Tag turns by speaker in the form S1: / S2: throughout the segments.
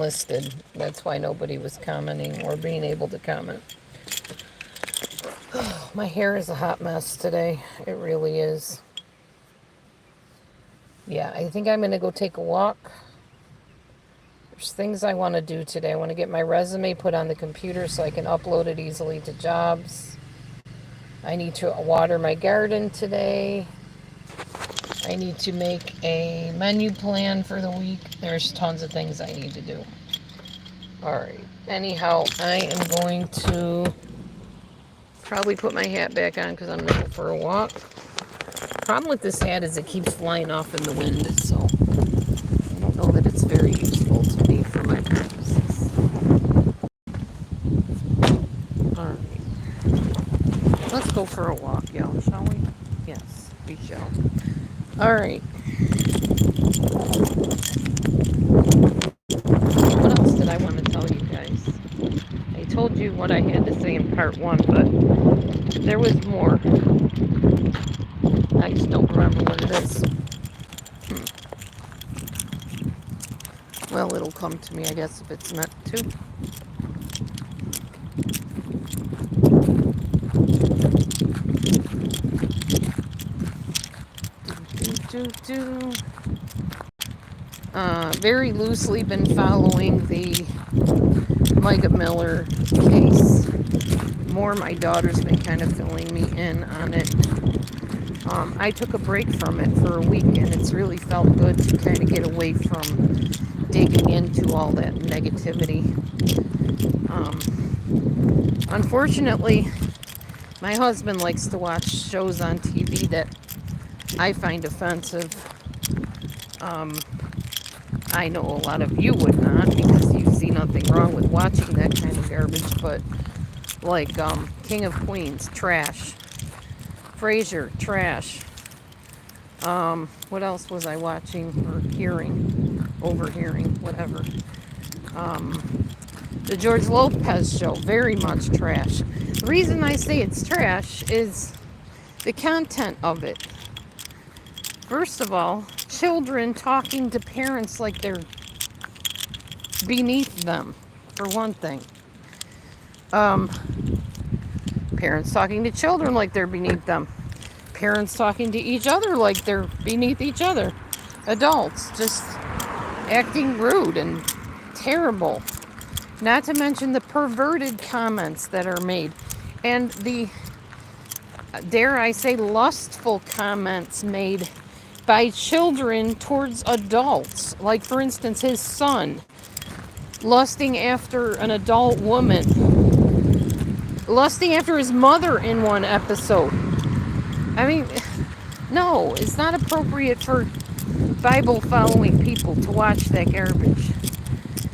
S1: listed. That's why nobody was commenting or being able to comment. My hair is a hot mess today. It really is. Yeah, I think I'm going to go take a walk. There's things I want to do today. I want to get my resume put on the computer so I can upload it easily to jobs. I need to water my garden today. I need to make a menu plan for the week. There's tons of things I need to do. All right. Anyhow, I am going to probably put my hat back on because I'm going to go for a walk. Problem with this hat is it keeps flying off in the wind, so I don't know that it's very useful to me for my purposes. All right. Let's go for a walk, y'all, shall we? Yes, we shall. All right. What else did I want to tell you guys? I told you what I had to say in part one, but there was more. I just don't remember what it is. Well, it'll come to me, I guess, if it's meant to. Very loosely been following the Micah Miller case. More, my daughter's been kind of filling me in on it. I took a break from it for a week, and it's really felt good to kind of get away from digging into all that negativity. Unfortunately, my husband likes to watch shows on TV that I find offensive. I know a lot of you would not because you see nothing wrong with watching that kind of garbage, but like King of Queens, trash. Frasier, trash. What else was I watching or hearing? Overhearing, whatever. The George Lopez show, very much trash. The reason I say it's trash is the content of it. First of all, children talking to parents like they're beneath them, for one thing. Parents talking to children like they're beneath them. Parents talking to each other like they're beneath each other. Adults just acting rude and terrible. Not to mention the perverted comments that are made. And the, dare I say, lustful comments made by children towards adults. Like, for instance, his son lusting after an adult woman. Lusting after his mother in one episode. I mean, no, it's not appropriate for Bible-following people to watch that garbage.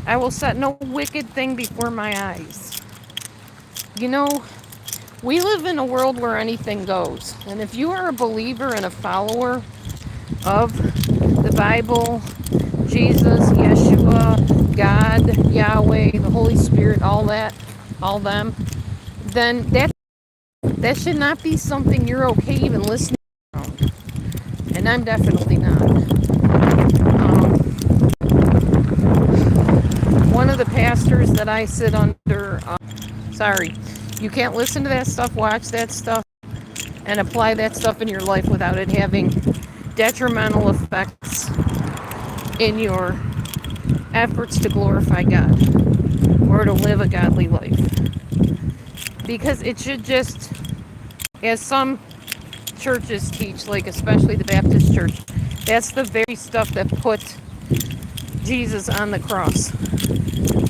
S1: I will set no wicked thing before my eyes. You know, we live in a world where anything goes. And if you are a believer and a follower of the Bible, Jesus, Yeshua, God, Yahweh, the Holy Spirit, all that, all them, then that should not be something you're okay even listening to. And I'm definitely not. One of the pastors that I sit under, sorry, you can't listen to that stuff, watch that stuff, and apply that stuff in your life without it having detrimental effects in your efforts to glorify God or to live a godly life. Because it should just, as some churches teach, like especially the Baptist church, that's the very stuff that put Jesus on the cross.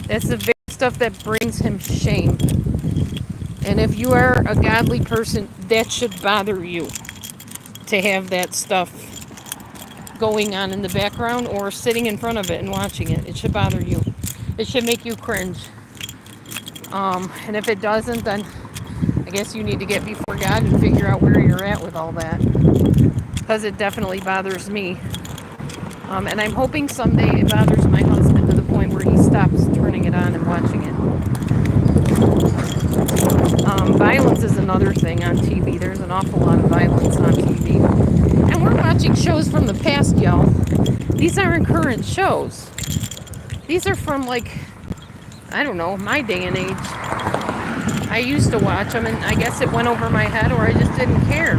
S1: That's the very stuff that brings him shame. And if you are a godly person, that should bother you to have that stuff going on in the background or sitting in front of it and watching it. It should bother you. It should make you cringe. And if it doesn't, then I guess you need to get before God and figure out where you're at with all that. Because it definitely bothers me. And I'm hoping someday it bothers my husband to the point where he stops turning it on and watching it. Violence is another thing on TV. There's an awful lot of violence on TV. And we're watching shows from the past, y'all. These aren't current shows. These are from, like, I don't know, my day and age. I used to watch them, and I guess it went over my head, or I just didn't care.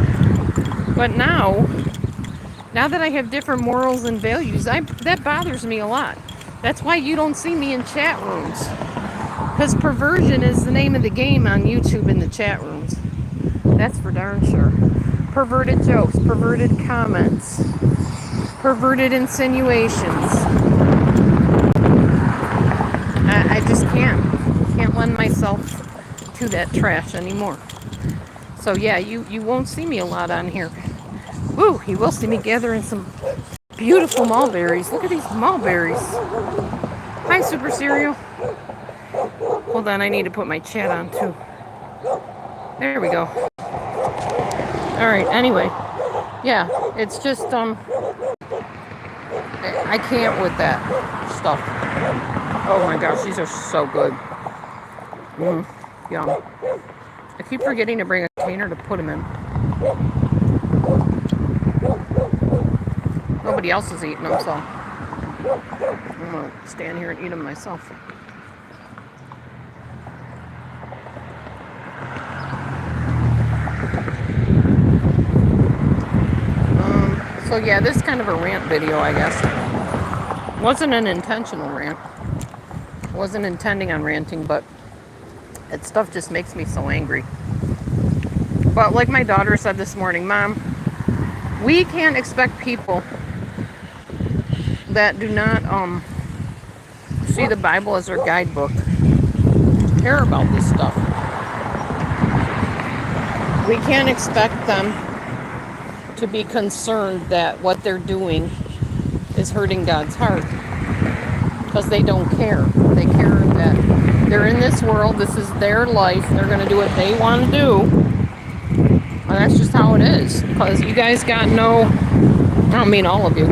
S1: But now that I have different morals and values, that bothers me a lot. That's why you don't see me in chat rooms. Because perversion is the name of the game on YouTube in the chat rooms. That's for darn sure. Perverted jokes, perverted comments, perverted insinuations. I just can't lend myself to that trash anymore. So yeah, you won't see me a lot on here. Woo, you will see me gathering some beautiful mulberries. Look at these mulberries. Hi, Super Cereal. Hold on, I need to put my chat on too. There we go. Alright, anyway. Yeah, it's just, I can't with that stuff. Oh my gosh, these are so good. Yum. I keep forgetting to bring a container to put them in. Nobody else is eating them, so I'm going to stand here and eat them myself. So yeah, this is kind of a rant video, I guess. Wasn't an intentional rant. Wasn't intending on ranting, but that stuff just makes me so angry. But like my daughter said this morning, Mom, we can't expect people that do not see the Bible as their guidebook to care about this stuff. We can't expect them to be concerned that what they're doing is hurting God's heart, because they don't care. They care that they're in this world, this is their life, they're going to do what they want to do, and that's just how it is. Because you guys got no, I don't mean all of you,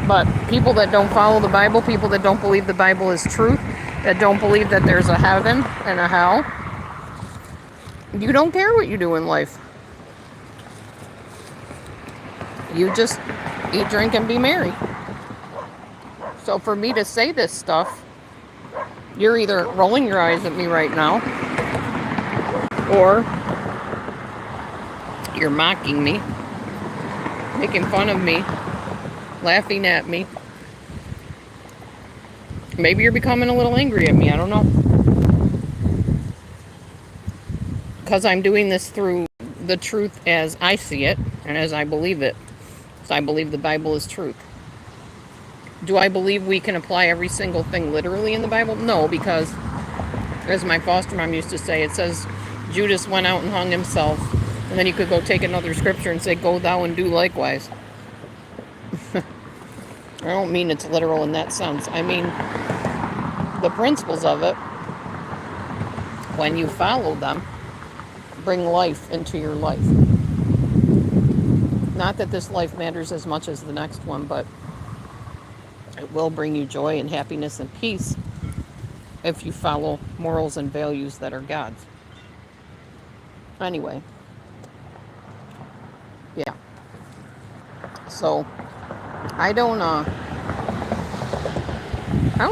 S1: but people that don't follow the Bible, people that don't believe the Bible is truth, that don't believe that there's a heaven and a hell, you don't care what you do in life. You just eat, drink, and be merry. So for me to say this stuff, you're either rolling your eyes at me right now, or you're mocking me, making fun of me, laughing at me. Maybe you're becoming a little angry at me, I don't know. Because I'm doing this through the truth as I see it, and as I believe it. So I believe the Bible is truth. Do I believe we can apply every single thing literally in the Bible? No, because, as my foster mom used to say, it says Judas went out and hung himself, and then you could go take another scripture and say, go thou and do likewise. I don't mean it's literal in that sense. I mean, the principles of it, when you follow them, bring life into your life. Not that this life matters as much as the next one, but it will bring you joy and happiness and peace if you follow morals and values that are God's. Anyway. Yeah. So, I don't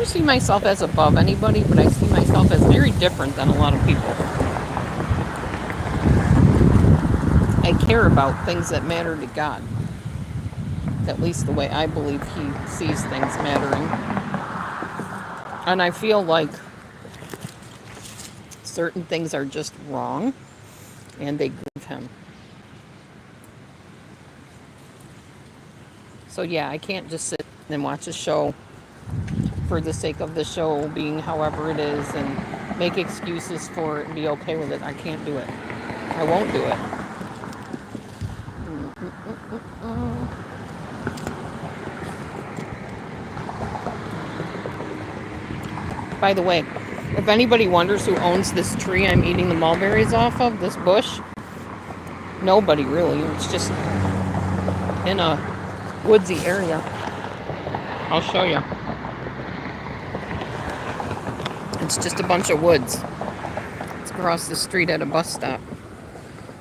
S1: see myself as above anybody, but I see myself as very different than a lot of people. I care about things that matter to God. At least the way I believe He sees things mattering. And I feel like certain things are just wrong, and they grieve Him. So yeah, I can't just sit and watch a show for the sake of the show being however it is and make excuses for it and be okay with it. I can't do it. I won't do it. By the way, if anybody wonders who owns this tree I'm eating the mulberries off of, this bush, nobody really. It's just in a woodsy area. I'll show you. It's just a bunch of woods. It's across the street at a bus stop.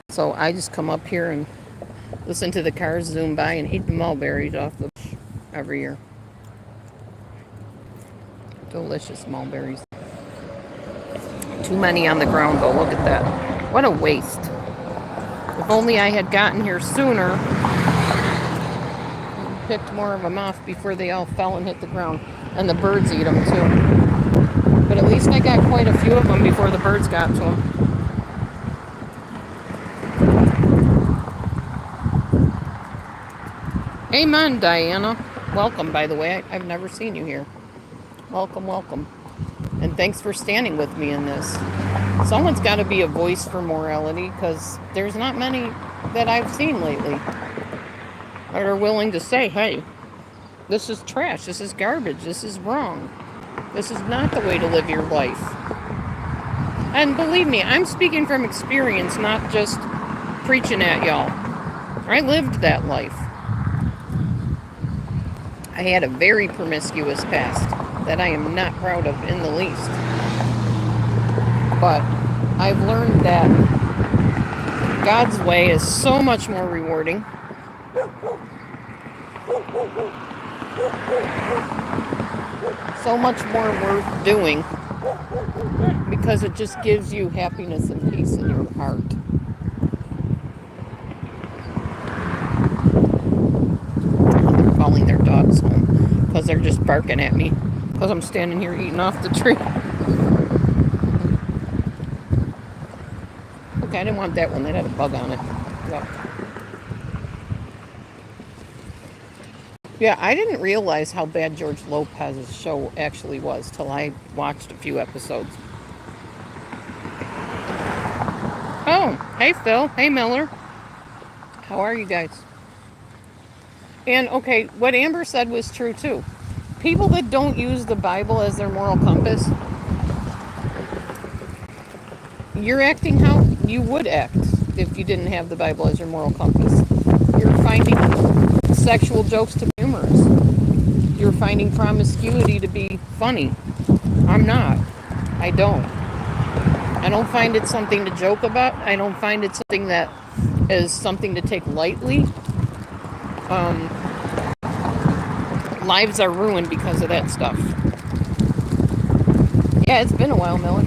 S1: So I just come up here and listen to the cars zoom by and eat the mulberries off the bush every year. Delicious mulberries. Too many on the ground, though. Look at that. What a waste. If only I had gotten here sooner and picked more of them off before they all fell and hit the ground. And the birds eat them, too. But at least I got quite a few of them before the birds got to them. Amen, Diana. Welcome, by the way. I've never seen you here. Welcome, welcome. And thanks for standing with me in this. Someone's got to be a voice for morality, because there's not many that I've seen lately that are willing to say, hey, this is trash, this is garbage, this is wrong. This is not the way to live your life. And believe me, I'm speaking from experience, not just preaching at y'all. I lived that life. I had a very promiscuous past that I am not proud of in the least. But I've learned that God's way is so much more rewarding. So much more worth doing, because it just gives you happiness and peace in your heart. They're calling their dogs home because they're just barking at me because I'm standing here eating off the tree. Okay, I didn't want that one. That had a bug on it. Yep. Yeah, I didn't realize how bad George Lopez's show actually was till I watched a few episodes. Oh, hey Phil. Hey Miller. How are you guys? And okay, what Amber said was true too. People that don't use the Bible as their moral compass, you're acting how you would act if you didn't have the Bible as your moral compass. You're finding sexual jokes to be humorous. You're finding promiscuity to be funny. I'm not. I don't. I don't find it something to joke about. I don't find it something that is something to take lightly. Lives are ruined because of that stuff. Yeah, it's been a while, Miller.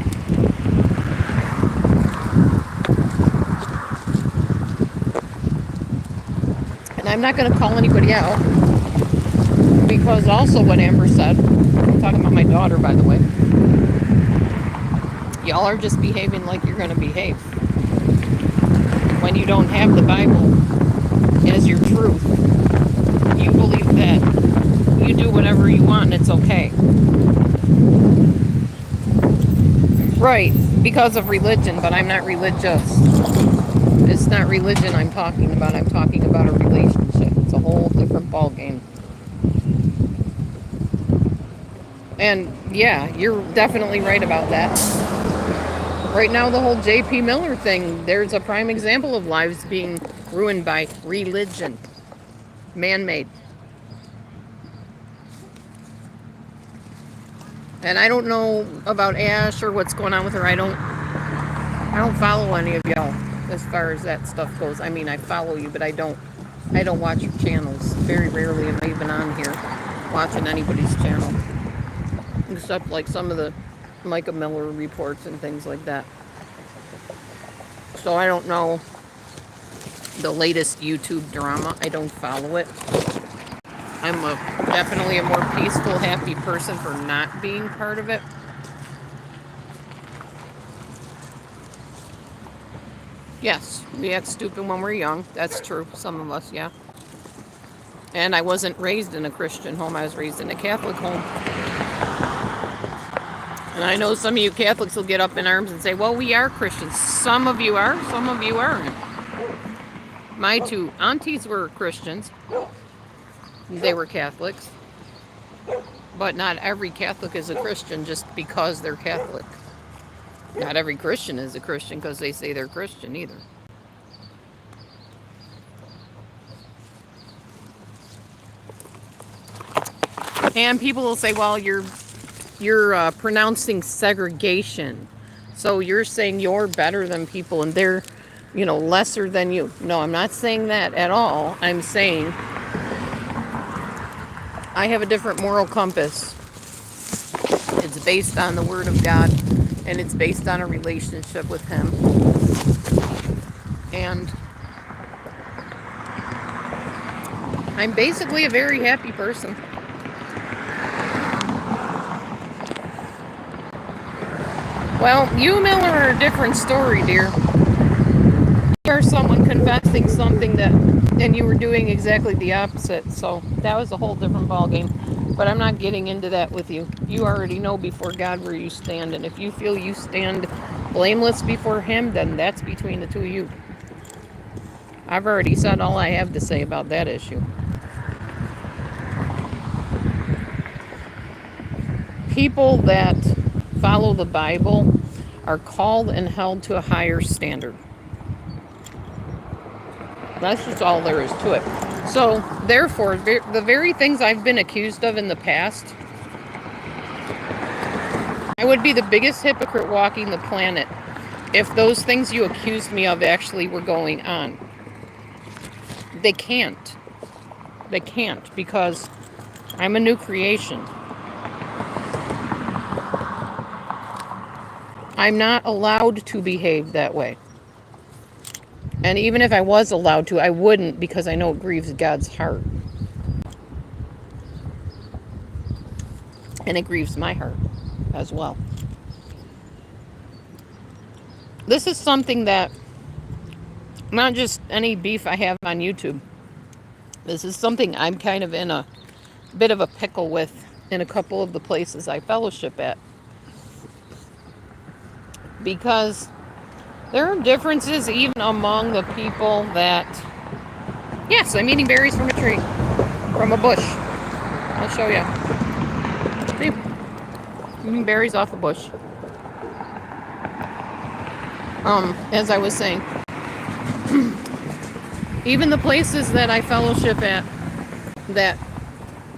S1: And I'm not going to call anybody out, because also what Amber said, I'm talking about my daughter, by the way, y'all are just behaving like you're going to behave. When you don't have the Bible as your truth, you believe that you do whatever you want and it's okay. Right, because of religion, but I'm not religious. It's not religion I'm talking about. I'm talking about a relationship. It's a whole different ballgame. And yeah, you're definitely right about that. Right now, the whole J.P. Miller thing, there's a prime example of lives being ruined by religion. Man-made. And I don't know about Ash or what's going on with her. I don't follow any of y'all as far as that stuff goes. I mean, I follow you, but I don't watch your channels. Very rarely am I even on here watching anybody's channel, except like some of the Micah Miller reports and things like that. So I don't know the latest YouTube drama. I don't follow it. I'm definitely a more peaceful, happy person for not being part of it. Yes, we act stupid when we're young. That's true. Some of us, yeah. And I wasn't raised in a Christian home. I was raised in a Catholic home. And I know some of you Catholics will get up in arms and say, well, we are Christians. Some of you are, some of you aren't. My two aunties were Christians. They were Catholics. But not every Catholic is a Christian just because they're Catholic. Not every Christian is a Christian because they say they're Christian either. And people will say, well, you're pronouncing segregation. So you're saying you're better than people and they're, lesser than you. No, I'm not saying that at all. I'm saying I have a different moral compass. based on the Word of God, and it's based on a relationship with Him. And I'm basically a very happy person. Well, you, Miller, are a different story, dear. You are someone confessing something that, and you were doing exactly the opposite. So that was a whole different ballgame. But I'm not getting into that with you. You already know before God where you stand. And if you feel you stand blameless before Him, then that's between the two of you. I've already said all I have to say about that issue. People that follow the Bible are called and held to a higher standard. That's just all there is to it. So, therefore, the very things I've been accused of in the past, I would be the biggest hypocrite walking the planet if those things you accused me of actually were going on. They can't. They can't, because I'm a new creation. I'm not allowed to behave that way. And even if I was allowed to, I wouldn't, because I know it grieves God's heart. And it grieves my heart as well. This is something that, not just any beef I have on YouTube, this is something I'm kind of in a bit of a pickle with in a couple of the places I fellowship at. Because there are differences even among the people that, yes, I'm eating berries from a tree, from a bush. I'll show you. See, eating berries off a bush. As I was saying, even the places that I fellowship at that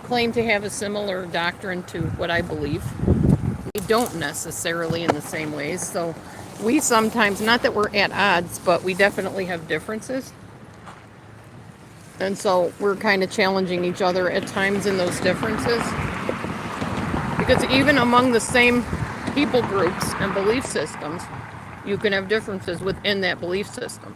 S1: claim to have a similar doctrine to what I believe, they don't necessarily in the same ways. So we sometimes, not that we're at odds, but we definitely have differences. And so we're kind of challenging each other at times in those differences. Because even among the same people groups and belief systems, you can have differences within that belief system.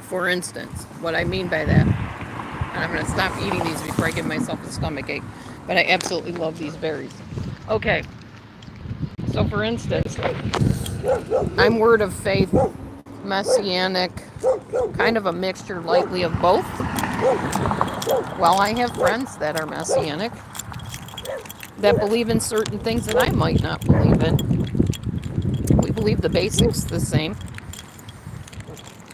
S1: For instance, what I mean by that, and I'm going to stop eating these before I give myself a stomach ache, but I absolutely love these berries. Okay, so for instance, I'm Word of Faith, Messianic, kind of a mixture likely of both. Well, I have friends that are Messianic, that believe in certain things that I might not believe in. We believe the basics the same,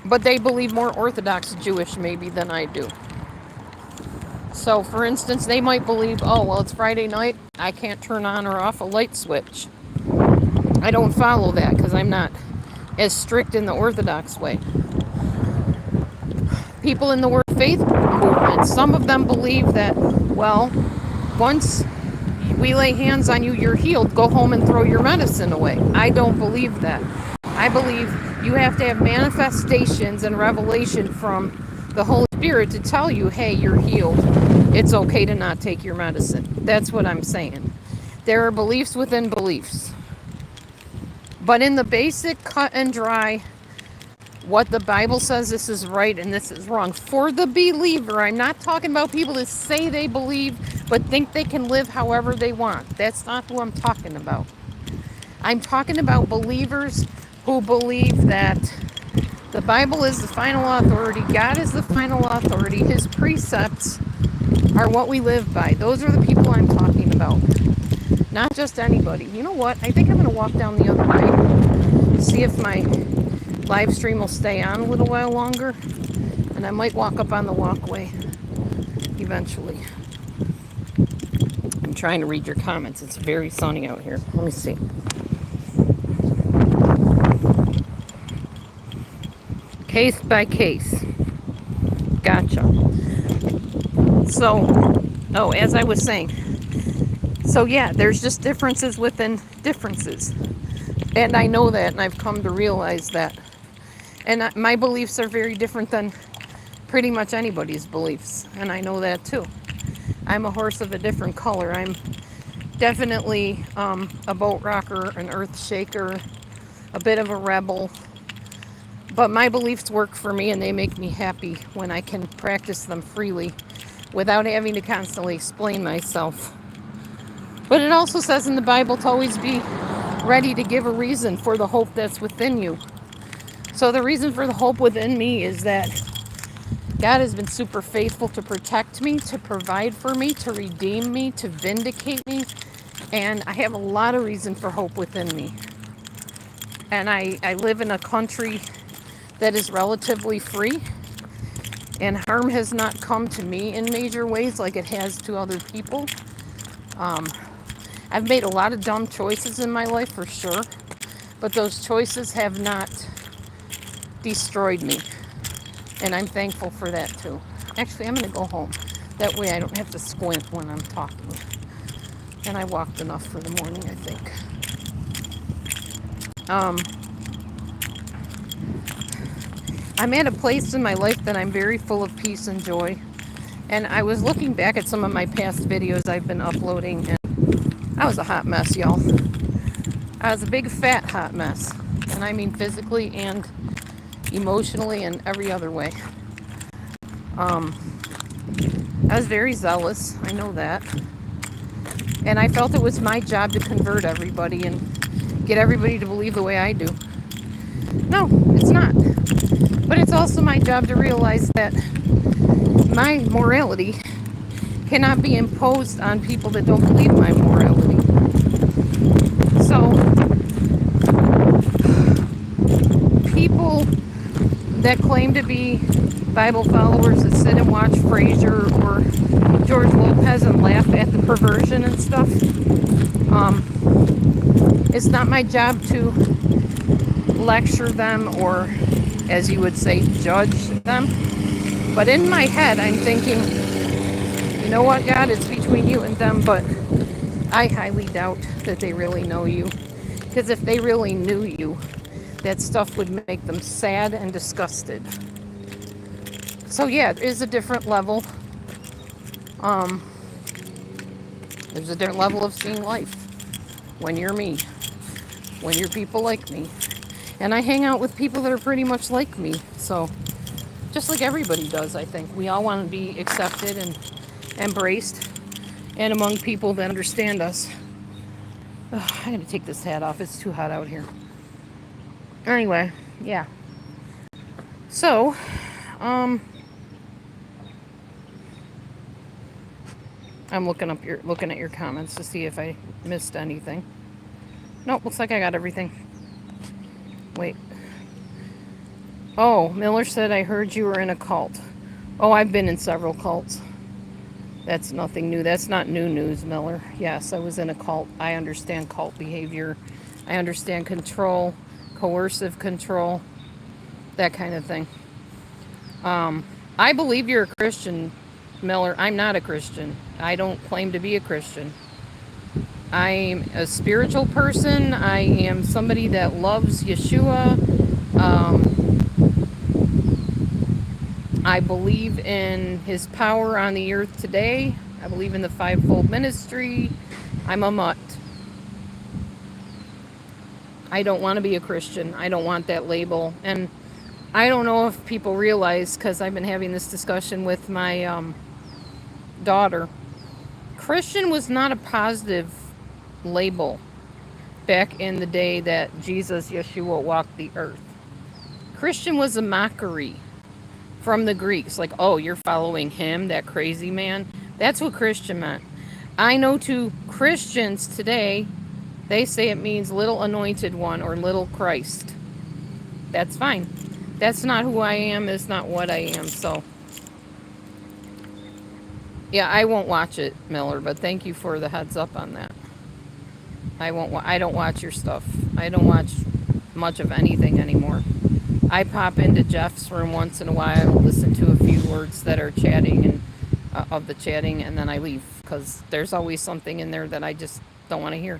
S1: but they believe more Orthodox Jewish maybe than I do. So, for instance, they might believe, oh, well, it's Friday night, I can't turn on or off a light switch. I don't follow that because I'm not as strict in the Orthodox way. People in the Word of Faith movement, some of them believe that, well, once we lay hands on you, you're healed, go home and throw your medicine away. I don't believe that. I believe you have to have manifestations and revelation from the Holy Spirit to tell you, hey, you're healed. It's okay to not take your medicine. That's what I'm saying. There are beliefs within beliefs. But in the basic cut and dry, what the Bible says this is right and this is wrong. For the believer, I'm not talking about people that say they believe but think they can live however they want. That's not who I'm talking about. I'm talking about believers who believe that the Bible is the final authority, God is the final authority, His precepts are what we live by. Those are the people I'm talking about. Not just anybody. You know what? I think I'm going to walk down the other way, see if my live stream will stay on a little while longer, and I might walk up on the walkway eventually. I'm trying to read your comments. It's very sunny out here. Let me see. Case by case. Gotcha. So, as I was saying, so yeah, there's just differences within differences. And I know that, and I've come to realize that. And my beliefs are very different than pretty much anybody's beliefs. And I know that too. I'm a horse of a different color. I'm Definitely a boat rocker, an earth shaker, a bit of a rebel. But my beliefs work for me and they make me happy when I can practice them freely without having to constantly explain myself. But it also says in the Bible to always be ready to give a reason for the hope that's within you. So the reason for the hope within me is that God has been super faithful to protect me, to provide for me, to redeem me, to vindicate me. And I have a lot of reason for hope within me. And I live in a country that is relatively free. And harm has not come to me in major ways like it has to other people. I've made a lot of dumb choices in my life for sure. But those choices have not destroyed me. And I'm thankful for that too. Actually, I'm going to go home. That way I don't have to squint when I'm talking. And I walked enough for the morning, I think. I'm at a place in my life that I'm very full of peace and joy. And I was looking back at some of my past videos I've been uploading, and I was a hot mess, y'all. I was a big fat hot mess. And I mean physically and emotionally and every other way. I was very zealous, I know that. And I felt it was my job to convert everybody and get everybody to believe the way I do. No, it's not. But it's also my job to realize that my morality cannot be imposed on people that don't believe my morality. So, people that claim to be Bible followers that sit and watch Frasier or George Lopez and laugh at the perversion and stuff, it's not my job to lecture them or, as you would say, judge them. But in my head, I'm thinking, you know what, God, it's between you and them, but I highly doubt that they really know you. Because if they really knew you, that stuff would make them sad and disgusted. So yeah, it is a different level. There's a different level of seeing life when you're me, when you're people like me. And I hang out with people that are pretty much like me. So just like everybody does, I think. We all want to be accepted and embraced and among people that understand us. Ugh, I gotta take this hat off. It's too hot out here. Anyway, yeah. So, I'm looking at your comments to see if I missed anything. Nope, looks like I got everything. Wait. Oh, Miller said I heard you were in a cult. Oh, I've been in several cults. That's nothing new. That's not new news, Miller. Yes, I was in a cult. I understand cult behavior. I understand control, coercive control, that kind of thing. I believe you're a Christian, Miller. I'm not a Christian. I don't claim to be a Christian. I'm a spiritual person. I am somebody that loves Yeshua. I believe in his power on the earth today. I believe in the fivefold ministry. I'm a mutt. I don't want to be a Christian. I don't want that label. And I don't know if people realize, because I've been having this discussion with my daughter. Christian was not a positive label back in the day that Jesus, Yeshua, walked the earth. Christian was a mockery from the Greeks. Like, oh, you're following him, that crazy man. That's what Christian meant. I know to Christians today, they say it means little anointed one or little Christ. That's fine. That's not who I am. It's not what I am. So, yeah, I won't watch it, Miller, but thank you for the heads up on that. I don't watch your stuff. I don't watch much of anything anymore. I pop into Jeff's room once in a while, listen to a few words that are chatting and of the chatting, and then I leave because there's always something in there that I just don't want to hear.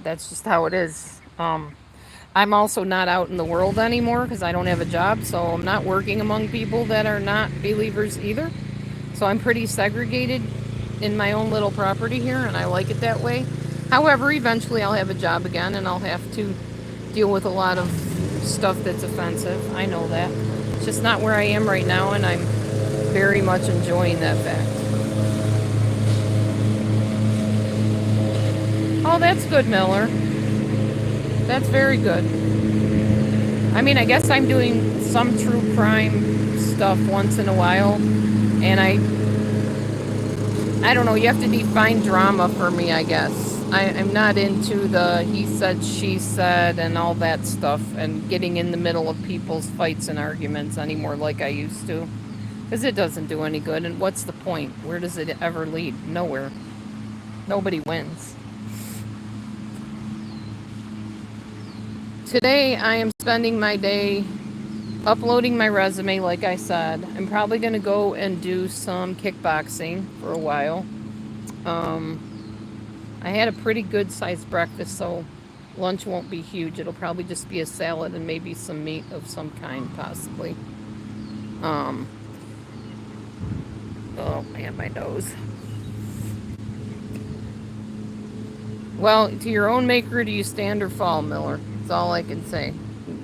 S1: That's just how it is. I'm also not out in the world anymore because I don't have a job, so I'm not working among people that are not believers either. So I'm pretty segregated in my own little property here, and I like it that way. However, eventually I'll have a job again, and I'll have to deal with a lot of stuff that's offensive. I know that. It's just not where I am right now, and I'm very much enjoying that fact. Oh, that's good, Miller. That's very good. I mean, I guess I'm doing some true crime stuff once in a while, and I don't know, you have to define drama for me, I guess. I'm not into the he said, she said, and all that stuff, and getting in the middle of people's fights and arguments anymore like I used to. Because it doesn't do any good, and what's the point? Where does it ever lead? Nowhere. Nobody wins. Today, I am spending my day uploading my resume, like I said. I'm probably going to go and do some kickboxing for a while. I had a pretty good sized breakfast, so lunch won't be huge. It'll probably just be a salad and maybe some meat of some kind, possibly. Oh, man, my nose. Well, to your own maker, do you stand or fall, Miller? That's all I can say.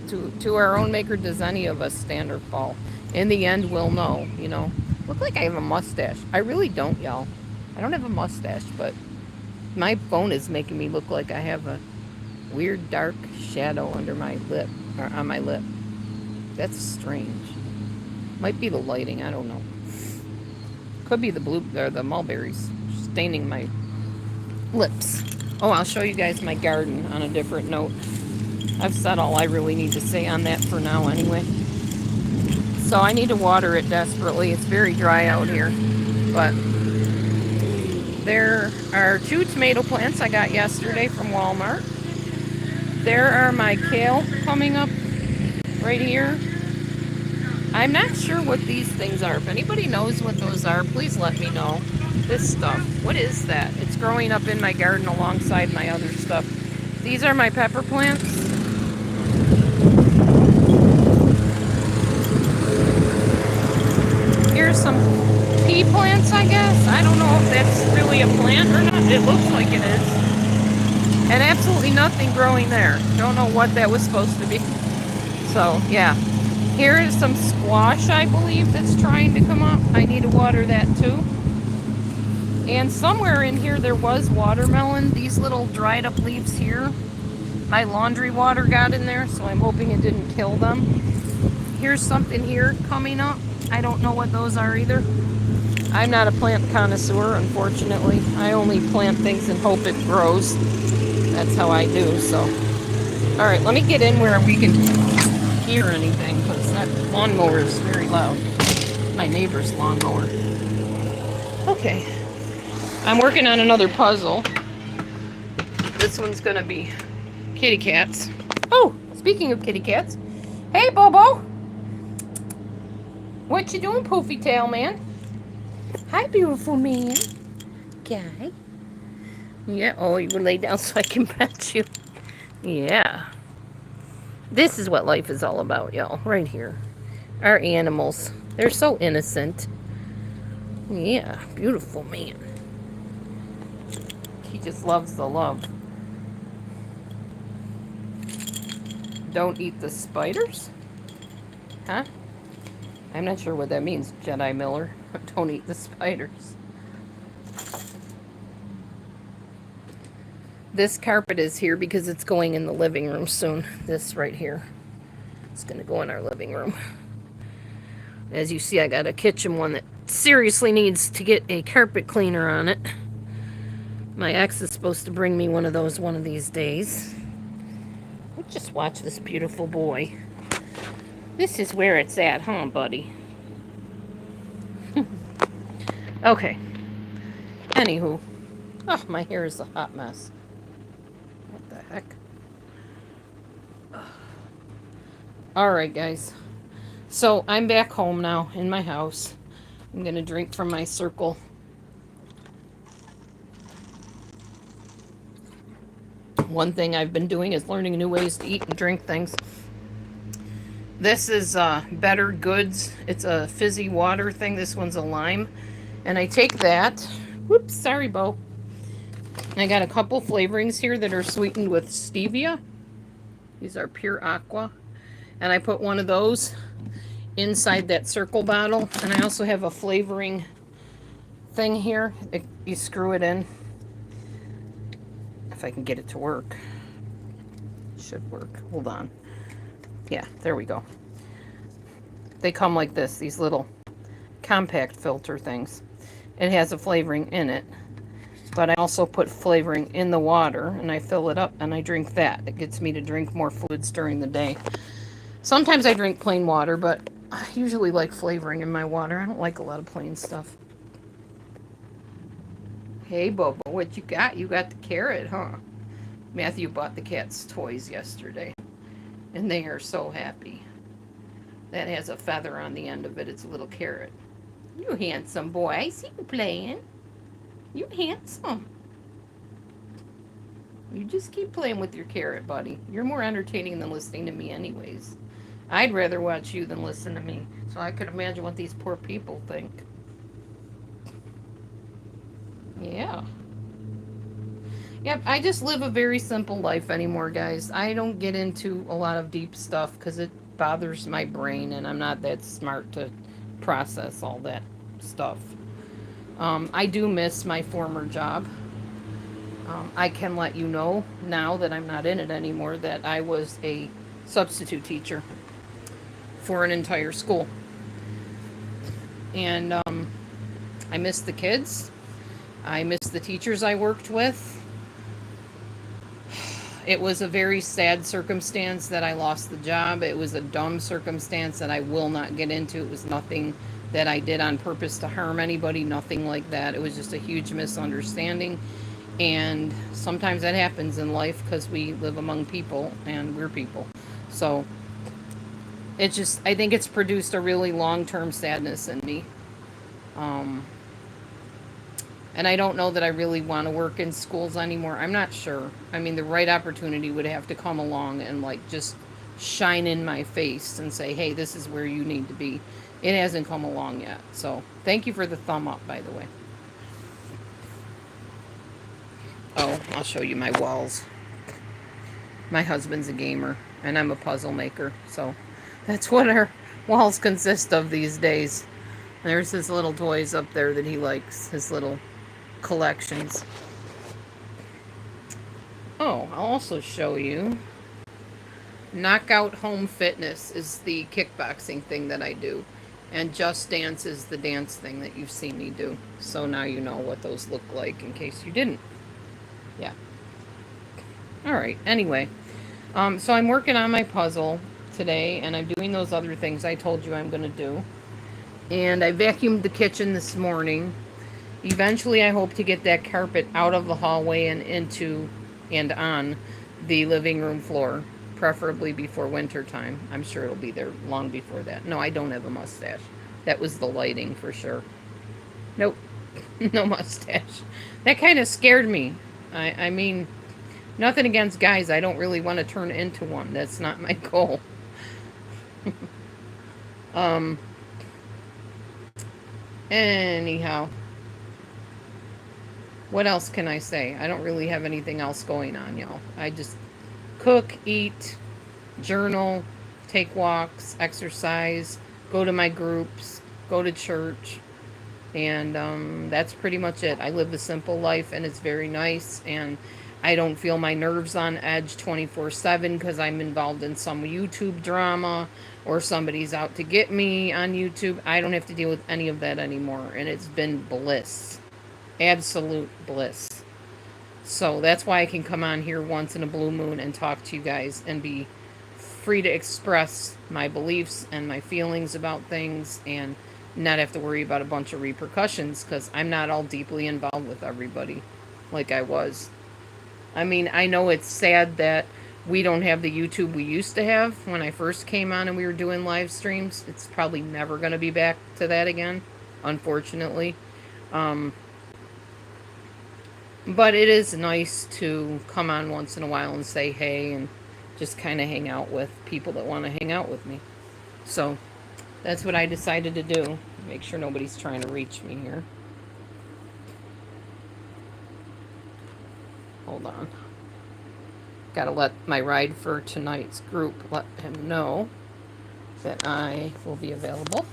S1: To our own maker, does any of us stand or fall? In the end, we'll know, you know. Look like I have a mustache. I really don't, y'all. I don't have a mustache, but my phone is making me look like I have a weird dark shadow under my lip, or on my lip. That's strange. Might be the lighting, I don't know. Could be the blue or the mulberries staining my lips. Oh, I'll show you guys my garden on a different note. I've said all I really need to say on that for now anyway. So I need to water it desperately. It's very dry out here, but there are 2 tomato plants I got yesterday from Walmart. There are my kale coming up right here. I'm not sure what these things are. If anybody knows what those are, please let me know. This stuff, what is that? It's growing up in my garden alongside my other stuff. These are my pepper plants. Here's some pea plants, I guess. I don't know if that's really a plant or not. It looks like it is. And absolutely nothing growing there. Don't know what that was supposed to be. So, yeah. Here is some squash, I believe, that's trying to come up. I need to water that too. And somewhere in here there was watermelon. These little dried up leaves here. My laundry water got in there, so I'm hoping it didn't kill them. Here's something here coming up. I don't know what those are either. I'm not a plant connoisseur, unfortunately. I only plant things and hope it grows. That's how I do, so. Alright, let me get in where we can hear anything, because that lawnmower is very loud. My neighbor's lawnmower. Okay. I'm working on another puzzle. This one's gonna be kitty cats. Oh, speaking of kitty cats. Hey, Bobo. What you doing, poofy tail man? Hi, beautiful man. Okay. Yeah, oh, you will lay down so I can pet you. Yeah. This is what life is all about, y'all. Right here. Our animals. They're so innocent. Yeah, beautiful man. He just loves the love. Don't eat the spiders? Huh? I'm not sure what that means, Jedi Miller. Don't eat the spiders. This carpet is here because it's going in the living room soon. This right here. It's going to go in our living room. As you see, I got a kitchen one that seriously needs to get a carpet cleaner on it. My ex is supposed to bring me one of those one of these days. Just watch this beautiful boy. This is where it's at, huh, buddy? Okay. Anywho. Oh, my hair is a hot mess. What the heck? Alright, guys. So, I'm back home now, in my house. I'm gonna drink from my circle. One thing I've been doing is learning new ways to eat and drink things. This is Better Goods. It's a fizzy water thing. This one's a lime. And I take that. Whoops, sorry, Bo. I got a couple flavorings here that are sweetened with stevia. These are pure aqua. And I put one of those inside that circle bottle. And I also have a flavoring thing here. You screw it in. If I can get it to work. Should work. Hold on. Yeah, there we go. They come like this, these little compact filter things. It has a flavoring in it. But I also put flavoring in the water, and I fill it up, and I drink that. It gets me to drink more fluids during the day. Sometimes I drink plain water, but I usually like flavoring in my water. I don't like a lot of plain stuff. Hey, Bobo, what you got? You got the carrot, huh? Matthew bought the cat's toys yesterday, and they are so happy. That has a feather on the end of it. It's a little carrot. You handsome boy. I see you playing. You handsome. You just keep playing with your carrot, buddy. You're more entertaining than listening to me anyways. I'd rather watch you than listen to me. So I could imagine what these poor people think. Yeah. Yep, I just live a very simple life anymore, guys. I don't get into a lot of deep stuff because it bothers my brain and I'm not that smart to process all that stuff. I do miss my former job. I can let you know now that I'm not in it anymore that I was a substitute teacher for an entire school. And I miss the kids. I miss the teachers I worked with. It was a very sad circumstance that I lost the job. It was a dumb circumstance that I will not get into. It was nothing that I did on purpose to harm anybody, nothing like that. It was just a huge misunderstanding. And sometimes that happens in life because we live among people and we're people. So it just, I think it's produced a really long-term sadness in me. And I don't know that I really want to work in schools anymore. I'm not sure. I mean, the right opportunity would have to come along and like just shine in my face and say, hey, this is where you need to be. It hasn't come along yet. So thank you for the thumb up, by the way. Oh, I'll show you my walls. My husband's a gamer and I'm a puzzle maker. So that's what our walls consist of these days. There's his little toys up there that he likes, his little collections. Oh, I'll also show you. Knockout Home Fitness is the kickboxing thing that I do. And Just Dance is the dance thing that you've seen me do. So now you know what those look like in case you didn't. Yeah. Alright, anyway. So I'm working on my puzzle today, and I'm doing those other things I told you I'm going to do. And I vacuumed the kitchen this morning. Eventually, I hope to get that carpet out of the hallway and into and on the living room floor, preferably before winter time. I'm sure it'll be there long before that. No, I don't have a mustache. That was the lighting for sure. Nope, no mustache. That kind of scared me. I mean, nothing against guys. I don't really want to turn into one. That's not my goal. Anyhow. What else can I say? I don't really have anything else going on, y'all. I just cook, eat, journal, take walks, exercise, go to my groups, go to church, and that's pretty much it. I live a simple life, and it's very nice, and I don't feel my nerves on edge 24/7 because I'm involved in some YouTube drama or somebody's out to get me on YouTube. I don't have to deal with any of that anymore, and it's been bliss. Absolute bliss. So that's why I can come on here once in a blue moon and talk to you guys and be free to express my beliefs and my feelings about things and not have to worry about a bunch of repercussions because I'm not all deeply involved with everybody like I was. I mean, I know it's sad that we don't have the YouTube we used to have when I first came on and we were doing live streams. It's probably never going to be back to that again, unfortunately. But it is nice to come on once in a while and say hey and just kind of hang out with people that want to hang out with me. So that's what I decided to do. Make sure nobody's trying to reach me here. hold on. Gotta let my ride for tonight's group let him know that I will be available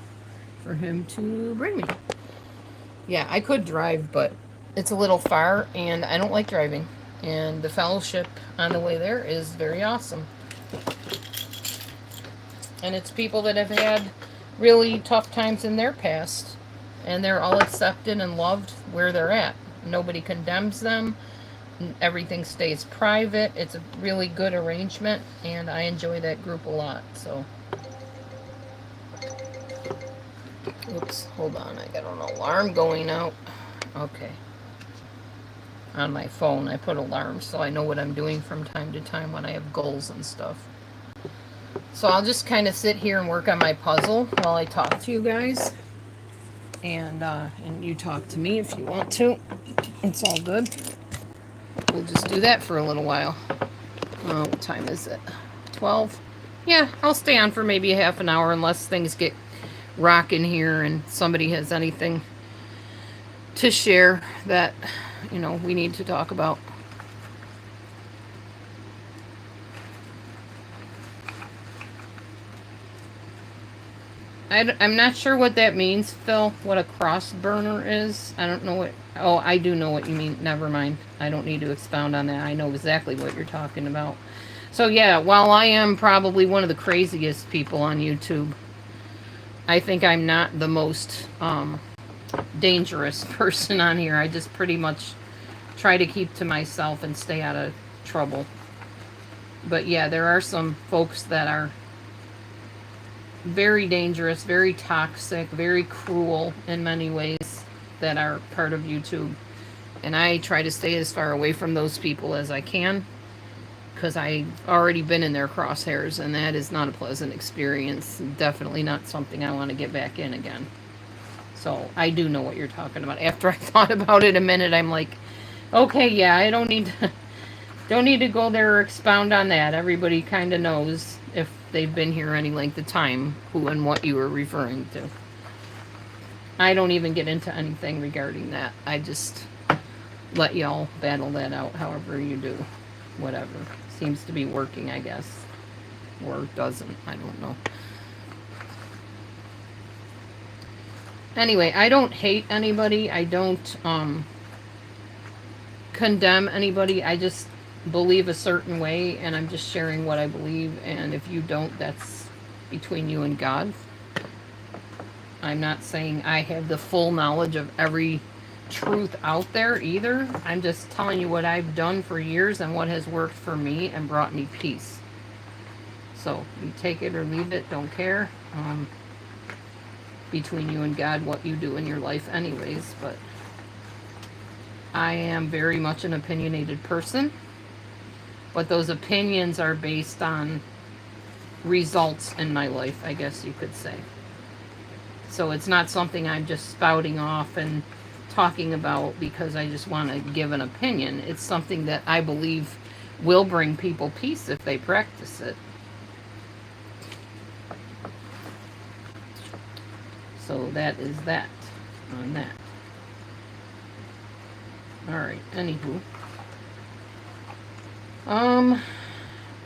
S1: for him to bring me. Yeah, I could drive, but it's a little far, and I don't like driving. And the fellowship on the way there is very awesome. And it's people that have had really tough times in their past, and they're all accepted and loved where they're at. Nobody condemns them. Everything stays private. It's a really good arrangement, and I enjoy that group a lot. So, oops, hold on. I got an alarm going out. Okay. On my phone, I put alarms so I know what I'm doing from time to time when I have goals and stuff. So I'll just kind of sit here and work on my puzzle while I talk to you guys. And you talk to me if you want to. It's all good. We'll just do that for a little while. What time is it? 12? Yeah, I'll stay on for maybe a half an hour unless things get rocking here and somebody has anything to share that, you know, we need to talk about. I'm not sure what that means, Phil, what a cross burner is. I don't know what... Oh, I do know what you mean. Never mind. I don't need to expound on that. I know exactly what you're talking about. So, yeah, while I am probably one of the craziest people on YouTube, I think I'm not the most dangerous person on here. I just pretty much try to keep to myself and stay out of trouble. But, yeah, there are some folks that are very dangerous, very toxic, very cruel in many ways that are part of YouTube. And I try to stay as far away from those people as I can because I've already been in their crosshairs and that is not a pleasant experience. Definitely not something I want to get back in again. So I do know what you're talking about. After I thought about it a minute, I'm like, okay, yeah, I don't need to go there or expound on that. Everybody kind of knows if they've been here any length of time who and what you were referring to. I don't even get into anything regarding that. I just let y'all battle that out however you do. Whatever. Seems to be working, I guess. Or doesn't. I don't know. Anyway, I don't hate anybody. I don't condemn anybody. I just believe a certain way, and I'm just sharing what I believe, and if you don't, that's between you and God. I'm not saying I have the full knowledge of every truth out there either. I'm just telling you what I've done for years and what has worked for me and brought me peace. So you take it or leave it, don't care. Between you and God, what you do in your life anyways, but I am very much an opinionated person. But those opinions are based on results in my life, I guess you could say. So it's not something I'm just spouting off and talking about because I just want to give an opinion. It's something that I believe will bring people peace if they practice it. So that is that on that. Alright, anywho.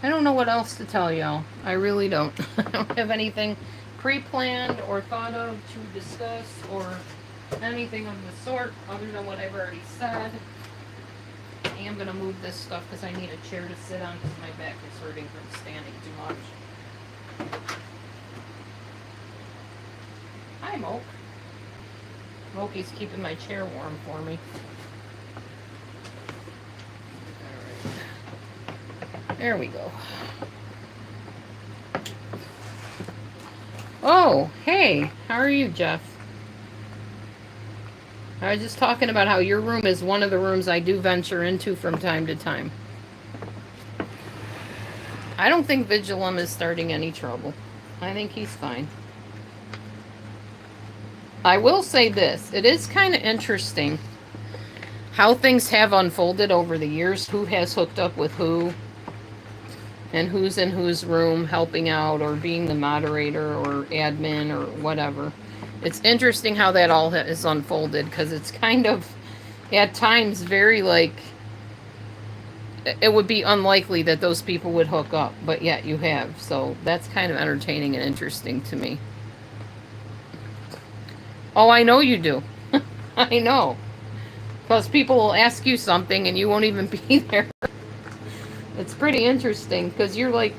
S1: I don't know what else to tell y'all. I really don't. I don't have anything pre-planned or thought of to discuss or anything of the sort other than what I've already said. I am going to move this stuff because I need a chair to sit on because my back is hurting from standing too much. Hi, Moke. Mokey's keeping my chair warm for me. There we go. Oh, hey, how are you, Jeff? I was just talking about how your room is one of the rooms I do venture into from time to time. I don't think Vigilum is starting any trouble. I think he's fine. I will say this. It is kind of interesting how things have unfolded over the years. Who has hooked up with who? And who's in whose room helping out or being the moderator or admin or whatever. It's interesting how that all is unfolded because it's kind of, at times, very like it would be unlikely that those people would hook up, but yet you have. So that's kind of entertaining and interesting to me. Oh, I know you do. I know. Because people will ask you something and you won't even be there. It's pretty interesting because you're like,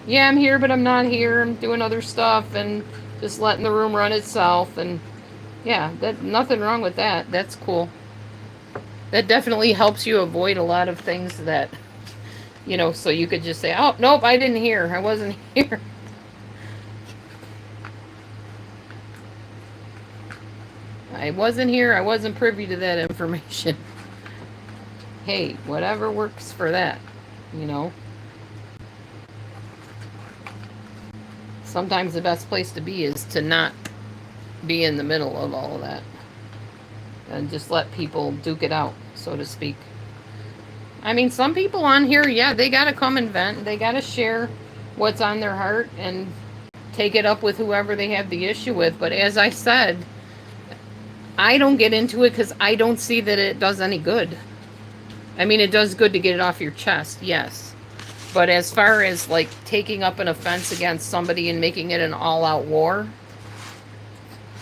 S1: yeah, I'm here, but I'm not here. I'm doing other stuff and just letting the room run itself. And yeah, that nothing wrong with that. That's cool. That definitely helps you avoid a lot of things that, so you could just say, oh, nope, I didn't hear. I wasn't here. I wasn't here. I wasn't privy to that information. Hey, whatever works for that, you know. Sometimes the best place to be is to not be in the middle of all of that and just let people duke it out, so to speak. I mean, some people on here, yeah, they got to come and vent. They got to share what's on their heart and take it up with whoever they have the issue with. But as I said, I don't get into it because I don't see that it does any good. I mean, it does good to get it off your chest, yes. But as far as like taking up an offense against somebody and making it an all-out war,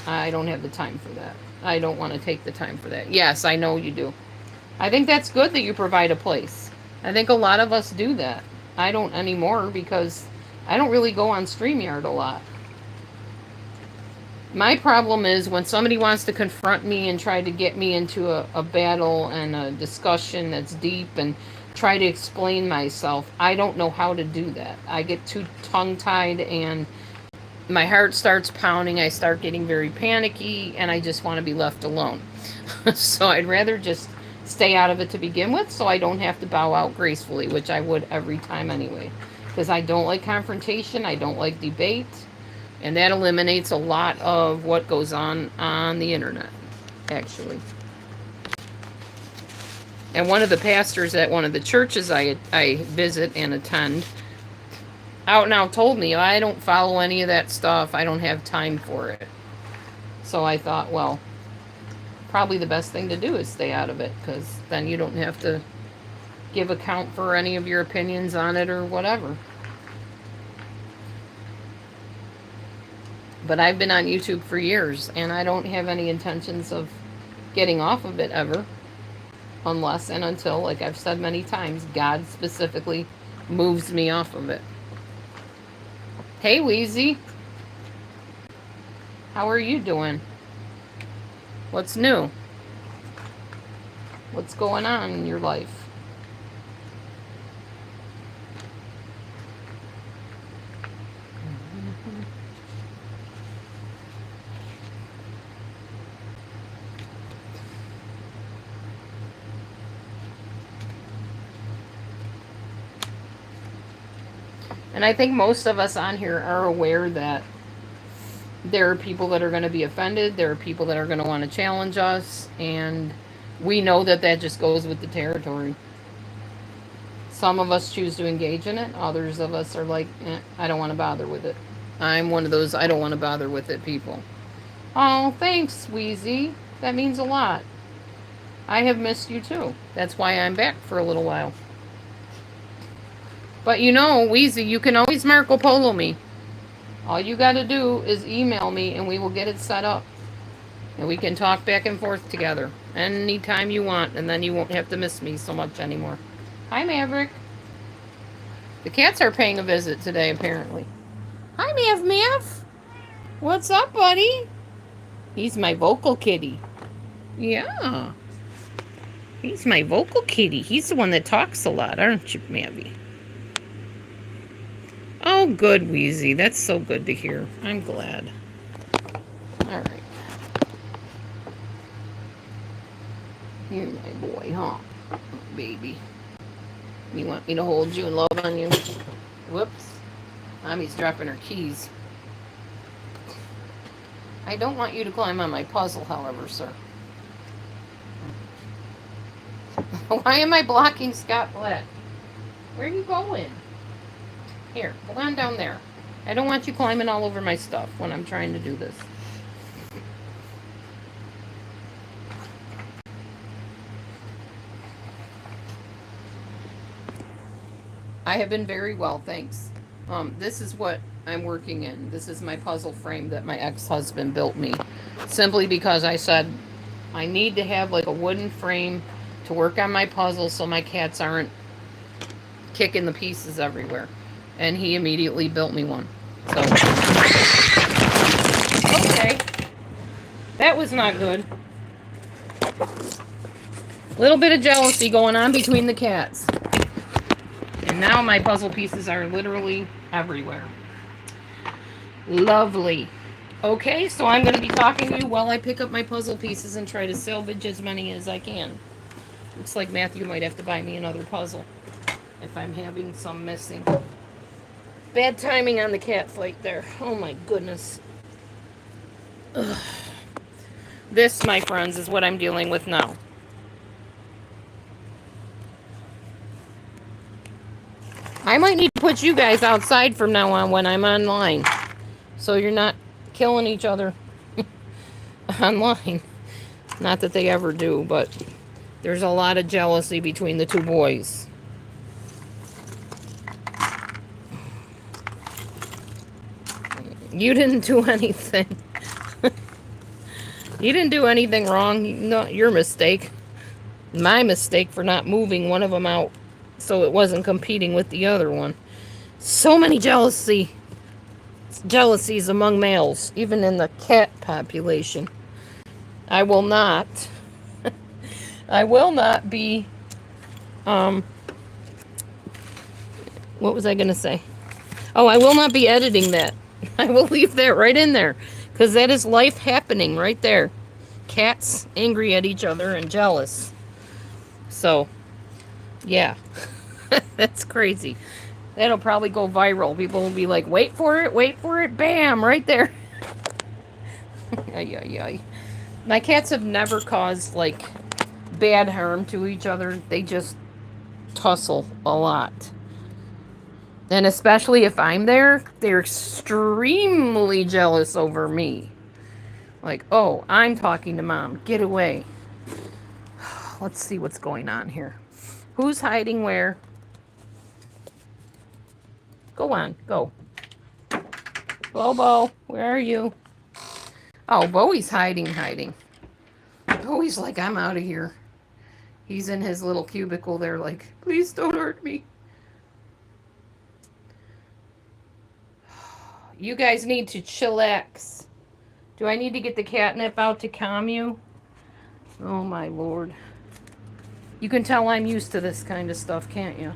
S1: I don't have the time for that. I don't want to take the time for that. Yes, I know you do. I think that's good that you provide a place. I think a lot of us do that. I don't anymore because I don't really go on StreamYard a lot. My problem is when somebody wants to confront me and try to get me into a battle and a discussion that's deep and try to explain myself, I don't know how to do that. I get too tongue-tied and my heart starts pounding. I start getting very panicky and I just want to be left alone. So I'd rather just stay out of it to begin with so I don't have to bow out gracefully, which I would every time anyway. Because I don't like confrontation. I don't like debate. And that eliminates a lot of what goes on the internet, actually. And one of the pastors at one of the churches I visit and attend out now told me, I don't follow any of that stuff. I don't have time for it. So I thought, well, probably the best thing to do is stay out of it because then you don't have to give account for any of your opinions on it or whatever. But I've been on YouTube for years, and I don't have any intentions of getting off of it ever. Unless and until, like I've said many times, God specifically moves me off of it. Hey, Wheezy. How are you doing? What's new? What's going on in your life? And I think most of us on here are aware that there are people that are going to be offended. There are people that are going to want to challenge us. And we know that that just goes with the territory. Some of us choose to engage in it. Others of us are like, I don't want to bother with it. I'm one of those I don't want to bother with it people. Oh, thanks, Wheezy. That means a lot. I have missed you too. That's why I'm back for a little while. But you know, Wheezy, you can always Marco Polo me. All you got to do is email me and we will get it set up. And we can talk back and forth together anytime you want, and then you won't have to miss me so much anymore. Hi, Maverick. The cats are paying a visit today, apparently. Hi, Mav. What's up, buddy? He's my vocal kitty. Yeah. He's my vocal kitty. He's the one that talks a lot, aren't you, Mavy? Oh, good, Wheezy. That's so good to hear. I'm glad. All right. You're my boy, huh? Baby. You want me to hold you and love on you? Whoops. Mommy's dropping her keys. I don't want you to climb on my puzzle, however, sir. Why am I blocking Scott Black? Where are you going? Here, go on down there. I don't want you climbing all over my stuff when I'm trying to do this. I have been very well, thanks. This is what I'm working in. This is my puzzle frame that my ex-husband built me. Simply because I said I need to have like a wooden frame to work on my puzzle so my cats aren't kicking the pieces everywhere. And he immediately built me one. So, okay. That was not good. Little bit of jealousy going on between the cats. And now my puzzle pieces are literally everywhere. Lovely. Okay, so I'm going to be talking to you while I pick up my puzzle pieces and try to salvage as many as I can. Looks like Matthew might have to buy me another puzzle if I'm having some missing. Bad timing on the cat fight there. Oh my goodness. Ugh. This, my friends, is what I'm dealing with now. I might need to put you guys outside from now on when I'm online, so you're not killing each other online. Not that they ever do, but there's a lot of jealousy between the two boys. You didn't do anything. You didn't do anything wrong. Not your mistake. My mistake for not moving one of them out so it wasn't competing with the other one. So many jealousy jealousies among males, even in the cat population. I will not. I will not be. What was I going to say? Oh, I will not be editing that. I will leave that right in there, because that is life happening right there. Cats angry at each other and jealous. So, yeah. That's crazy. That'll probably go viral. People will be like, wait for it, bam, right there. Ay, ay, ay. My cats have never caused, like, bad harm to each other. They just tussle a lot. And especially if I'm there, they're extremely jealous over me. Like, oh, I'm talking to Mom. Get away. Let's see what's going on here. Who's hiding where? Go on, go. Bobo, where are you? Oh, Bowie's hiding. Bowie's like, I'm out of here. He's in his little cubicle there like, please don't hurt me. You guys need to chillax. Do I need to get the catnip out to calm you? Oh, my Lord. You can tell I'm used to this kind of stuff, can't you?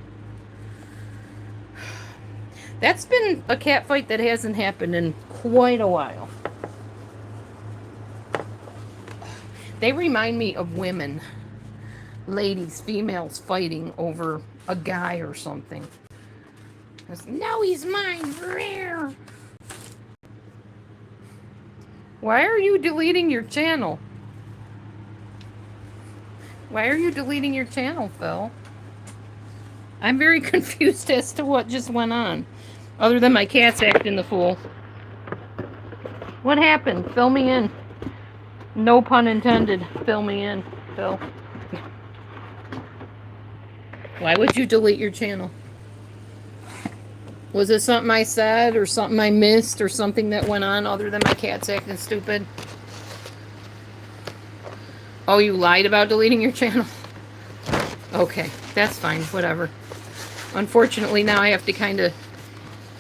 S1: That's been a cat fight that hasn't happened in quite a while. They remind me of women. Ladies, females fighting over a guy or something. No, he's mine. Rare. Why are you deleting your channel? Why are you deleting your channel, Phil? I'm very confused as to what just went on. Other than my cat's acting the fool. What happened? Fill me in. No pun intended. Fill me in, Phil. Why would you delete your channel? Was it something I said or something I missed or something that went on other than my cat's acting stupid? Oh, you lied about deleting your channel? Okay, that's fine, whatever. Unfortunately, now I have to kind of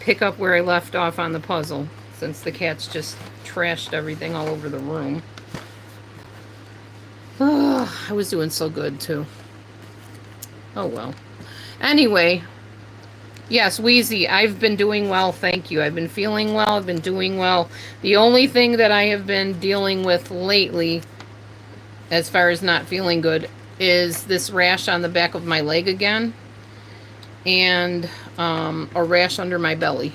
S1: pick up where I left off on the puzzle, since the cats just trashed everything all over the room. Oh, I was doing so good, too. Oh, well. Anyway, yes, Wheezy, I've been doing well, thank you. I've been feeling well, I've been doing well. The only thing that I have been dealing with lately, as far as not feeling good, is this rash on the back of my leg again. And a rash under my belly.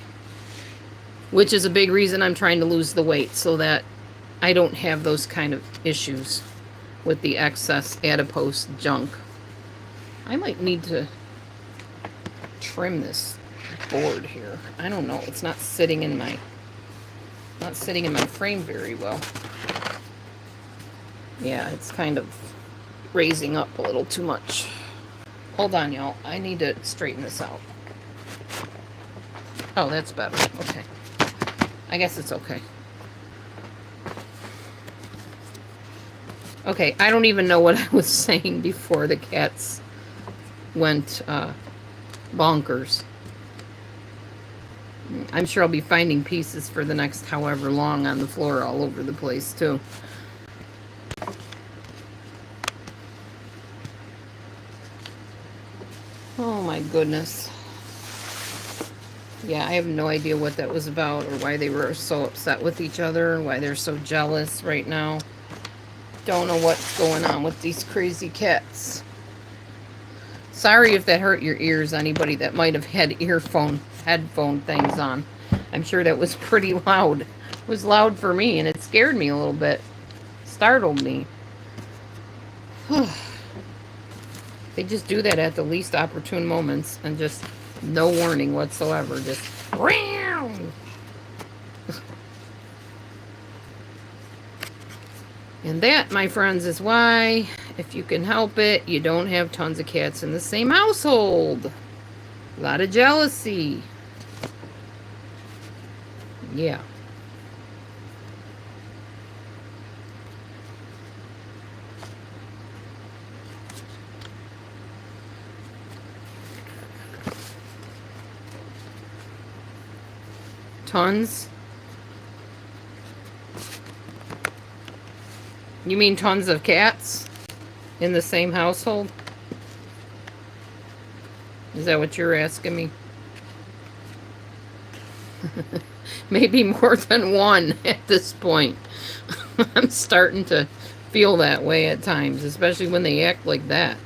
S1: Which is a big reason I'm trying to lose the weight, so that I don't have those kind of issues with the excess adipose junk. I might need to trim this board here. I don't know. It's not sitting in my frame very well. Yeah, it's kind of raising up a little too much. Hold on, y'all. I need to straighten this out. Oh, that's better. Okay. I guess it's okay. Okay, I don't even know what I was saying before the cats went bonkers. I'm sure I'll be finding pieces for the next however long on the floor all over the place, too. Oh, my goodness. Yeah, I have no idea what that was about or why they were so upset with each other, why they're so jealous right now. Don't know what's going on with these crazy cats. Sorry if that hurt your ears, anybody that might have had headphone things on. I'm sure that was pretty loud. It was loud for me, and it scared me a little bit. Startled me. They just do that at the least opportune moments, and just no warning whatsoever. Just... And that, my friends, is why, if you can help it, you don't have tons of cats in the same household. A lot of jealousy. Yeah. Tons? You mean tons of cats in the same household? Is that what you're asking me? Maybe more than one at this point. I'm starting to feel that way at times, especially when they act like that.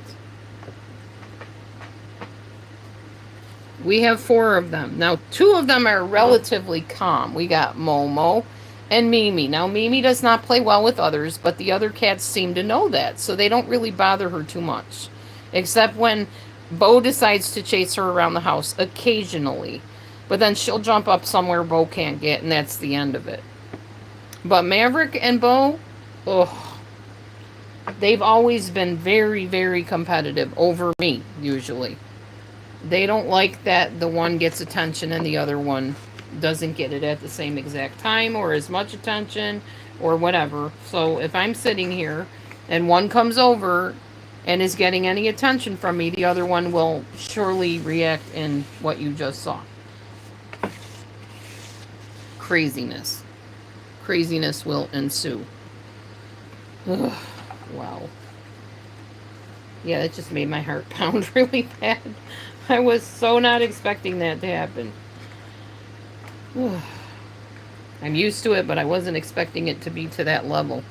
S1: We have 4 of them. Now, 2 of them are relatively calm. We got Momo and Mimi. Now, Mimi does not play well with others, but the other cats seem to know that, so they don't really bother her too much. Except when Bo decides to chase her around the house occasionally. But then she'll jump up somewhere Bo can't get, and that's the end of it. But Maverick and Bo, ugh, they've always been very, very competitive over me, usually. They don't like that the one gets attention and the other one doesn't get it at the same exact time or as much attention or whatever. So if I'm sitting here and one comes over and is getting any attention from me, the other one will surely react in what you just saw. Craziness. Craziness will ensue. Ugh, wow. Yeah, that just made my heart pound really bad. I was so not expecting that to happen. I'm used to it, but I wasn't expecting it to be to that level.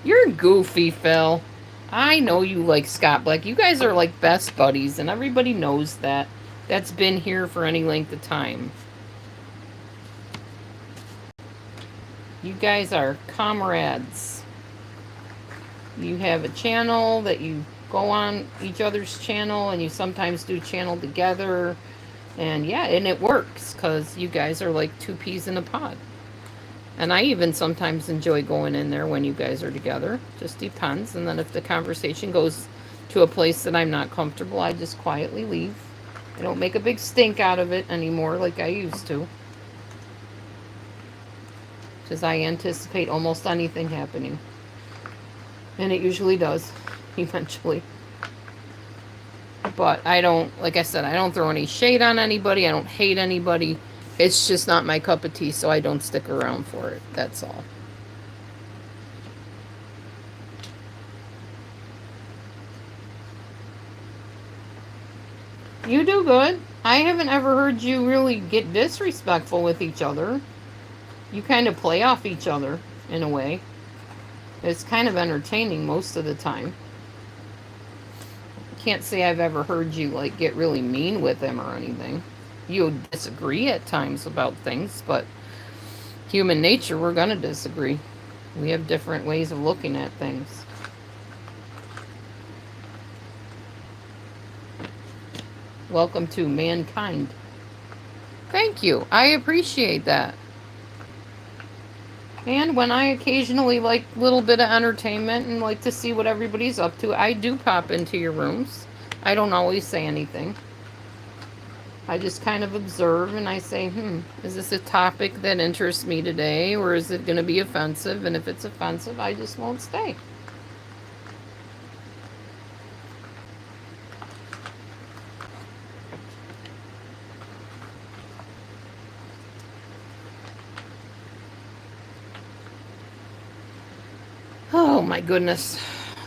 S1: You're goofy, Phil. I know you like Scott Black. You guys are like best buddies, and everybody knows that. That's been here for any length of time. You guys are comrades. You have a channel that you go on each other's channel, and you sometimes do channel together. And yeah, and it works because you guys are like 2 peas in a pod. And I even sometimes enjoy going in there when you guys are together. Just depends. And then if the conversation goes to a place that I'm not comfortable, I just quietly leave. I don't make a big stink out of it anymore like I used to. Because I anticipate almost anything happening. And it usually does, eventually. But I don't, like I said, I don't throw any shade on anybody. I don't hate anybody. It's just not my cup of tea, so I don't stick around for it. That's all. You do good. I haven't ever heard you really get disrespectful with each other. You kind of play off each other, in a way. It's kind of entertaining most of the time. Can't say I've ever heard you, like, get really mean with him or anything. You disagree at times about things, but human nature, we're going to disagree. We have different ways of looking at things. Welcome to mankind. Thank you. I appreciate that. And when I occasionally like a little bit of entertainment and like to see what everybody's up to, I do pop into your rooms. I don't always say anything. I just kind of observe and I say, is this a topic that interests me today, or is it going to be offensive? And if it's offensive, I just won't stay. Oh my goodness.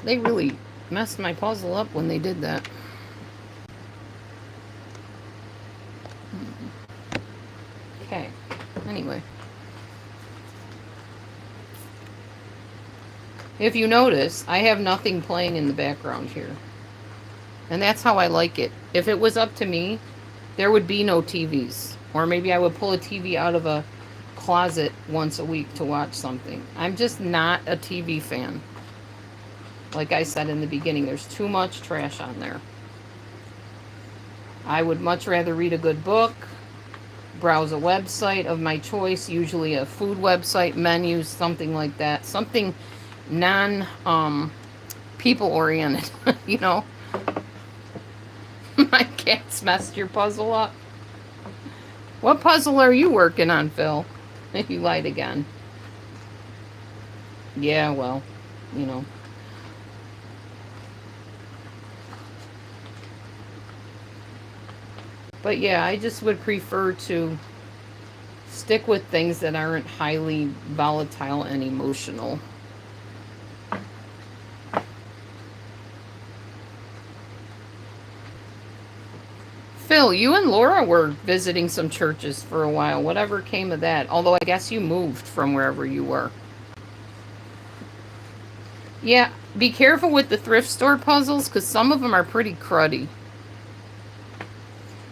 S1: They really messed my puzzle up when they did that. Okay. Anyway. If you notice, I have nothing playing in the background here. And that's how I like it. If it was up to me, there would be no TVs. Or maybe I would pull a TV out of a closet once a week to watch something. I'm just not a TV fan. Like I said in the beginning, there's too much trash on there. I would much rather read a good book, browse a website of my choice, usually a food website, menus, something like that. Something people oriented, you know. My cat's messed your puzzle up. What puzzle are you working on, Phil? You lied again. Yeah, well, you know. But yeah, I just would prefer to stick with things that aren't highly volatile and emotional. Phil, you and Laura were visiting some churches for a while. Whatever came of that? Although I guess you moved from wherever you were. Yeah, be careful with the thrift store puzzles because some of them are pretty cruddy.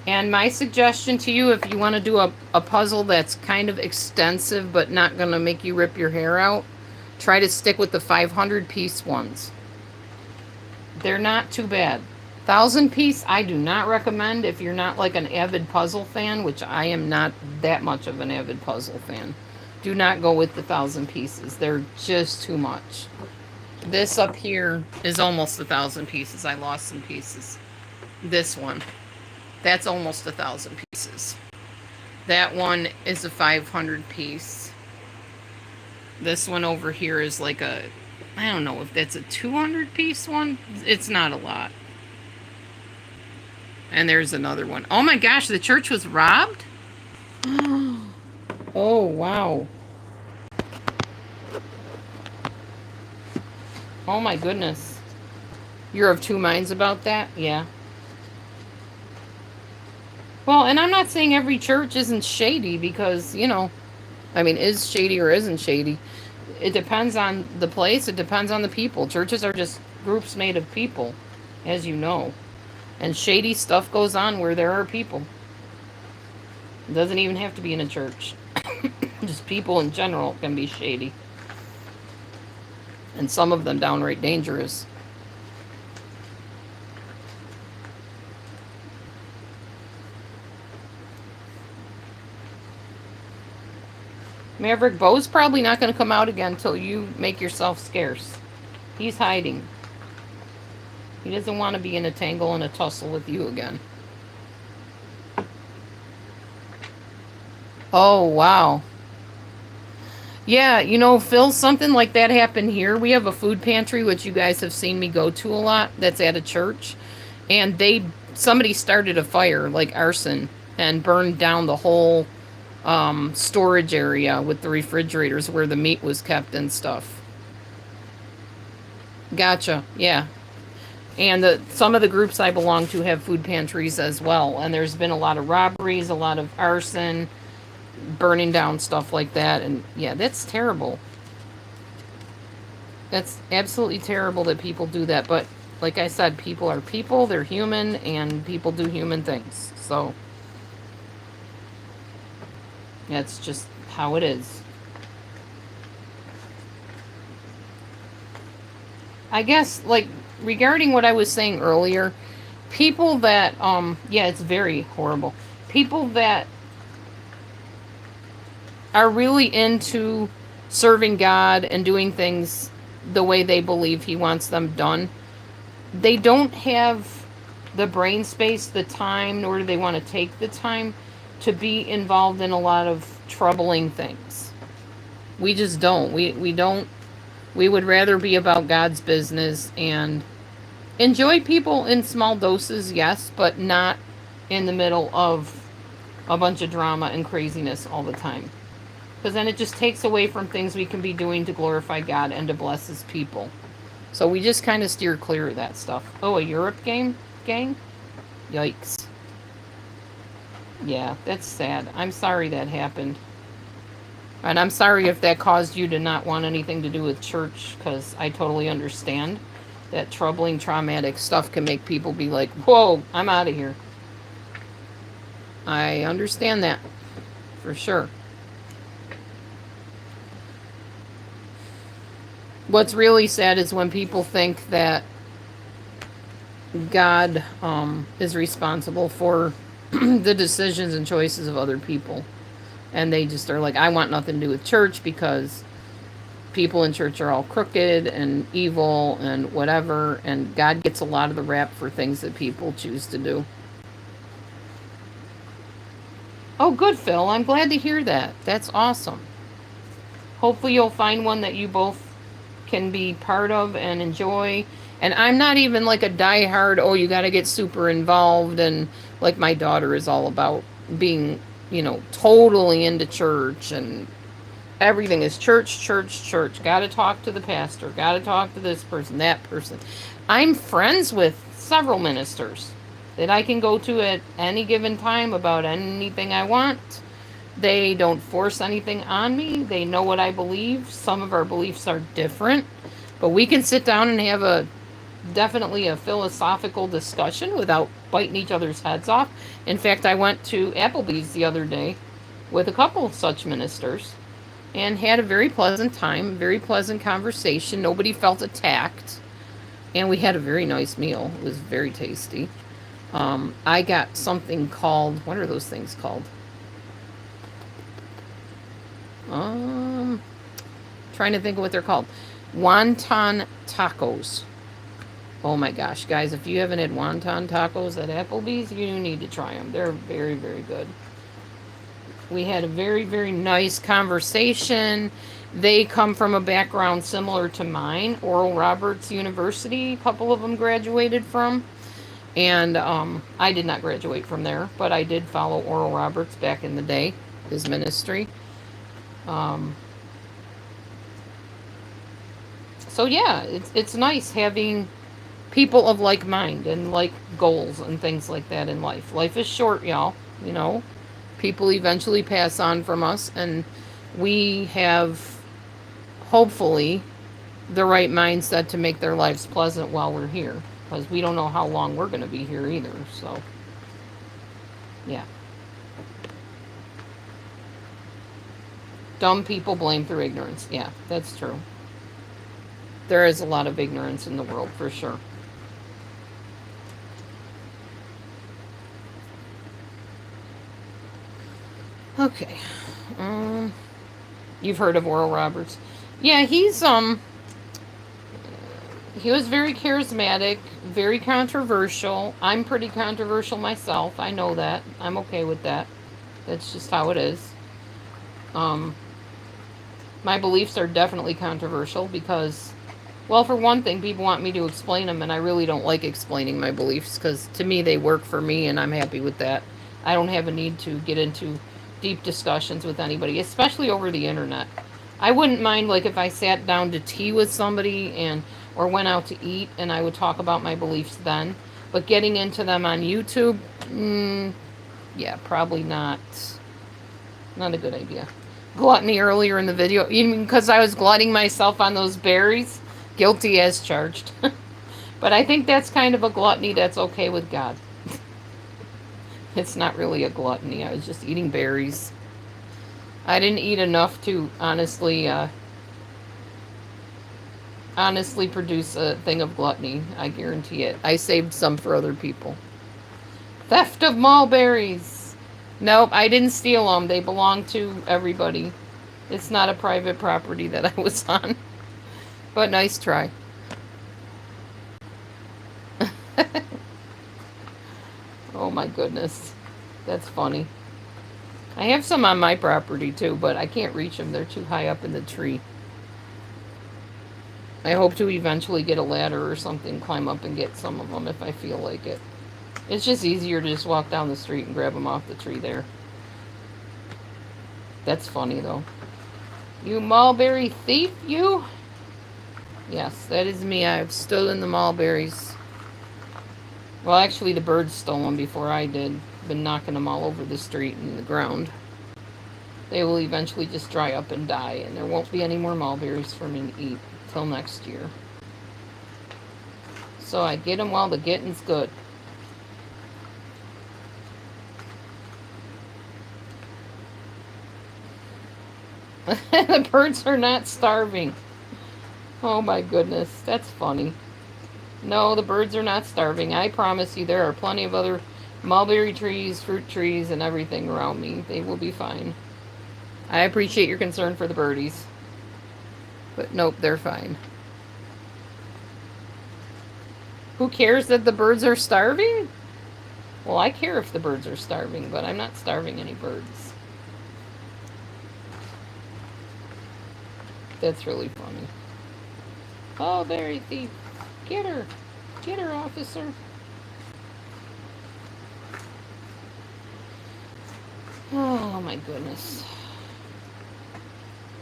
S1: And my suggestion to you, if you want to do a puzzle that's kind of extensive but not going to make you rip your hair out, try to stick with the 500-piece ones. They're not too bad. 1,000-piece, I do not recommend if you're not like an avid puzzle fan, which I am not that much of an avid puzzle fan. Do not go with the 1,000 pieces. They're just too much. This up here is almost 1,000 pieces. I lost some pieces. This one. That's almost 1,000 pieces. That one is a 500 piece. This one over here is like I don't know if that's a 200 piece one. It's not a lot. And there's another one. Oh my gosh, the church was robbed? Oh, wow. Oh my goodness. You're of two minds about that? Yeah. Well, and I'm not saying every church isn't shady because, you know, I mean, is shady or isn't shady. It depends on the place. It depends on the people. Churches are just groups made of people, as you know. And shady stuff goes on where there are people. It doesn't even have to be in a church. Just people in general can be shady. And some of them downright dangerous. Maverick Bo's probably not going to come out again until you make yourself scarce. He's hiding. He doesn't want to be in a tangle and a tussle with you again. Oh, wow. Yeah, you know, Phil, something like that happened here. We have a food pantry, which you guys have seen me go to a lot, that's at a church. And somebody started a fire, like arson, and burned down the whole storage area with the refrigerators where the meat was kept and stuff. Gotcha, yeah. And some of the groups I belong to have food pantries as well. And there's been a lot of robberies, a lot of arson, burning down stuff like that. And yeah, that's terrible. That's absolutely terrible that people do that. But like I said, people are people, they're human, and people do human things. So that's just how it is. I guess, like, regarding what I was saying earlier, people that, yeah, it's very horrible. People that are really into serving God and doing things the way they believe He wants them done, they don't have the brain space, the time, nor do they want to take the time to be involved in a lot of troubling things. We just don't. We don't. We would rather be about God's business and enjoy people in small doses, yes, but not in the middle of a bunch of drama and craziness all the time. Because then it just takes away from things we can be doing to glorify God and to bless His people. So we just kind of steer clear of that stuff. Oh, a Europe game, gang? Yikes. Yeah, that's sad. I'm sorry that happened. And I'm sorry if that caused you to not want anything to do with church, because I totally understand that troubling, traumatic stuff can make people be like, whoa, I'm out of here. I understand that, for sure. What's really sad is when people think that God is responsible for the decisions and choices of other people. And they just are like, I want nothing to do with church because people in church are all crooked and evil and whatever. And God gets a lot of the rap for things that people choose to do. Oh, good, Phil. I'm glad to hear that. That's awesome. Hopefully you'll find one that you both can be part of and enjoy. And I'm not even like a diehard, oh, you got to get super involved. And like my daughter is all about being, totally into church, and everything is church, church, church. Got to talk to the pastor. Got to talk to this person, that person. I'm friends with several ministers that I can go to at any given time about anything I want. They don't force anything on me. They know what I believe. Some of our beliefs are different, but we can sit down and have definitely a philosophical discussion without biting each other's heads off. In fact, I went to Applebee's the other day with a couple of such ministers and had a very pleasant time, very pleasant conversation. Nobody felt attacked, and we had a very nice meal. It was very tasty. I got something called, what are those things called? Trying to think of what they're called. Wonton tacos. Oh my gosh, guys, if you haven't had wonton tacos at Applebee's, you need to try them. They're very, very good. We had a very, very nice conversation. They come from a background similar to mine, Oral Roberts University, a couple of them graduated from. And I did not graduate from there, but I did follow Oral Roberts back in the day, his ministry. So yeah, it's nice having people of like mind and like goals and things like that in life. Life is short, y'all. People eventually pass on from us, and we have hopefully the right mindset to make their lives pleasant while we're here, because we don't know how long we're going to be here either. So yeah, dumb people blame through ignorance. Yeah, that's true. There is a lot of ignorance in the world for sure. Okay. You've heard of Oral Roberts. Yeah, he was very charismatic, very controversial. I'm pretty controversial myself. I know that. I'm okay with that. That's just how it is. My beliefs are definitely controversial because, well, for one thing, people want me to explain them, and I really don't like explaining my beliefs because to me they work for me, and I'm happy with that. I don't have a need to get into deep discussions with anybody, especially over the internet. I wouldn't mind like if I sat down to tea with somebody or went out to eat and I would talk about my beliefs then. But getting into them on YouTube, yeah, probably not a good idea. Gluttony earlier in the video, even because I was glutting myself on those berries, guilty as charged. But I think that's kind of a gluttony that's okay with God. It's not really a gluttony. I was just eating berries. I didn't eat enough to honestly produce a thing of gluttony. I guarantee it. I saved some for other people. Theft of mulberries. Nope, I didn't steal them. They belong to everybody. It's not a private property that I was on. But nice try. my goodness. That's funny. I have some on my property too, but I can't reach them. They're too high up in the tree. I hope to eventually get a ladder or something, climb up and get some of them if I feel like it. It's just easier to just walk down the street and grab them off the tree there. That's funny though. You mulberry thief, you? Yes, that is me. I've stolen the mulberries. Well, actually, the birds stole them before I did. Been knocking them all over the street and the ground. They will eventually just dry up and die, and there won't be any more mulberries for me to eat till next year. So I get them while the getting's good. The birds are not starving. Oh my goodness, that's funny. No, the birds are not starving. I promise you there are plenty of other mulberry trees, fruit trees, and everything around me. They will be fine. I appreciate your concern for the birdies. But nope, they're fine. Who cares that the birds are starving? Well, I care if the birds are starving, but I'm not starving any birds. That's really funny. Oh, berry thief. Get her. Get her, officer. Oh, my goodness.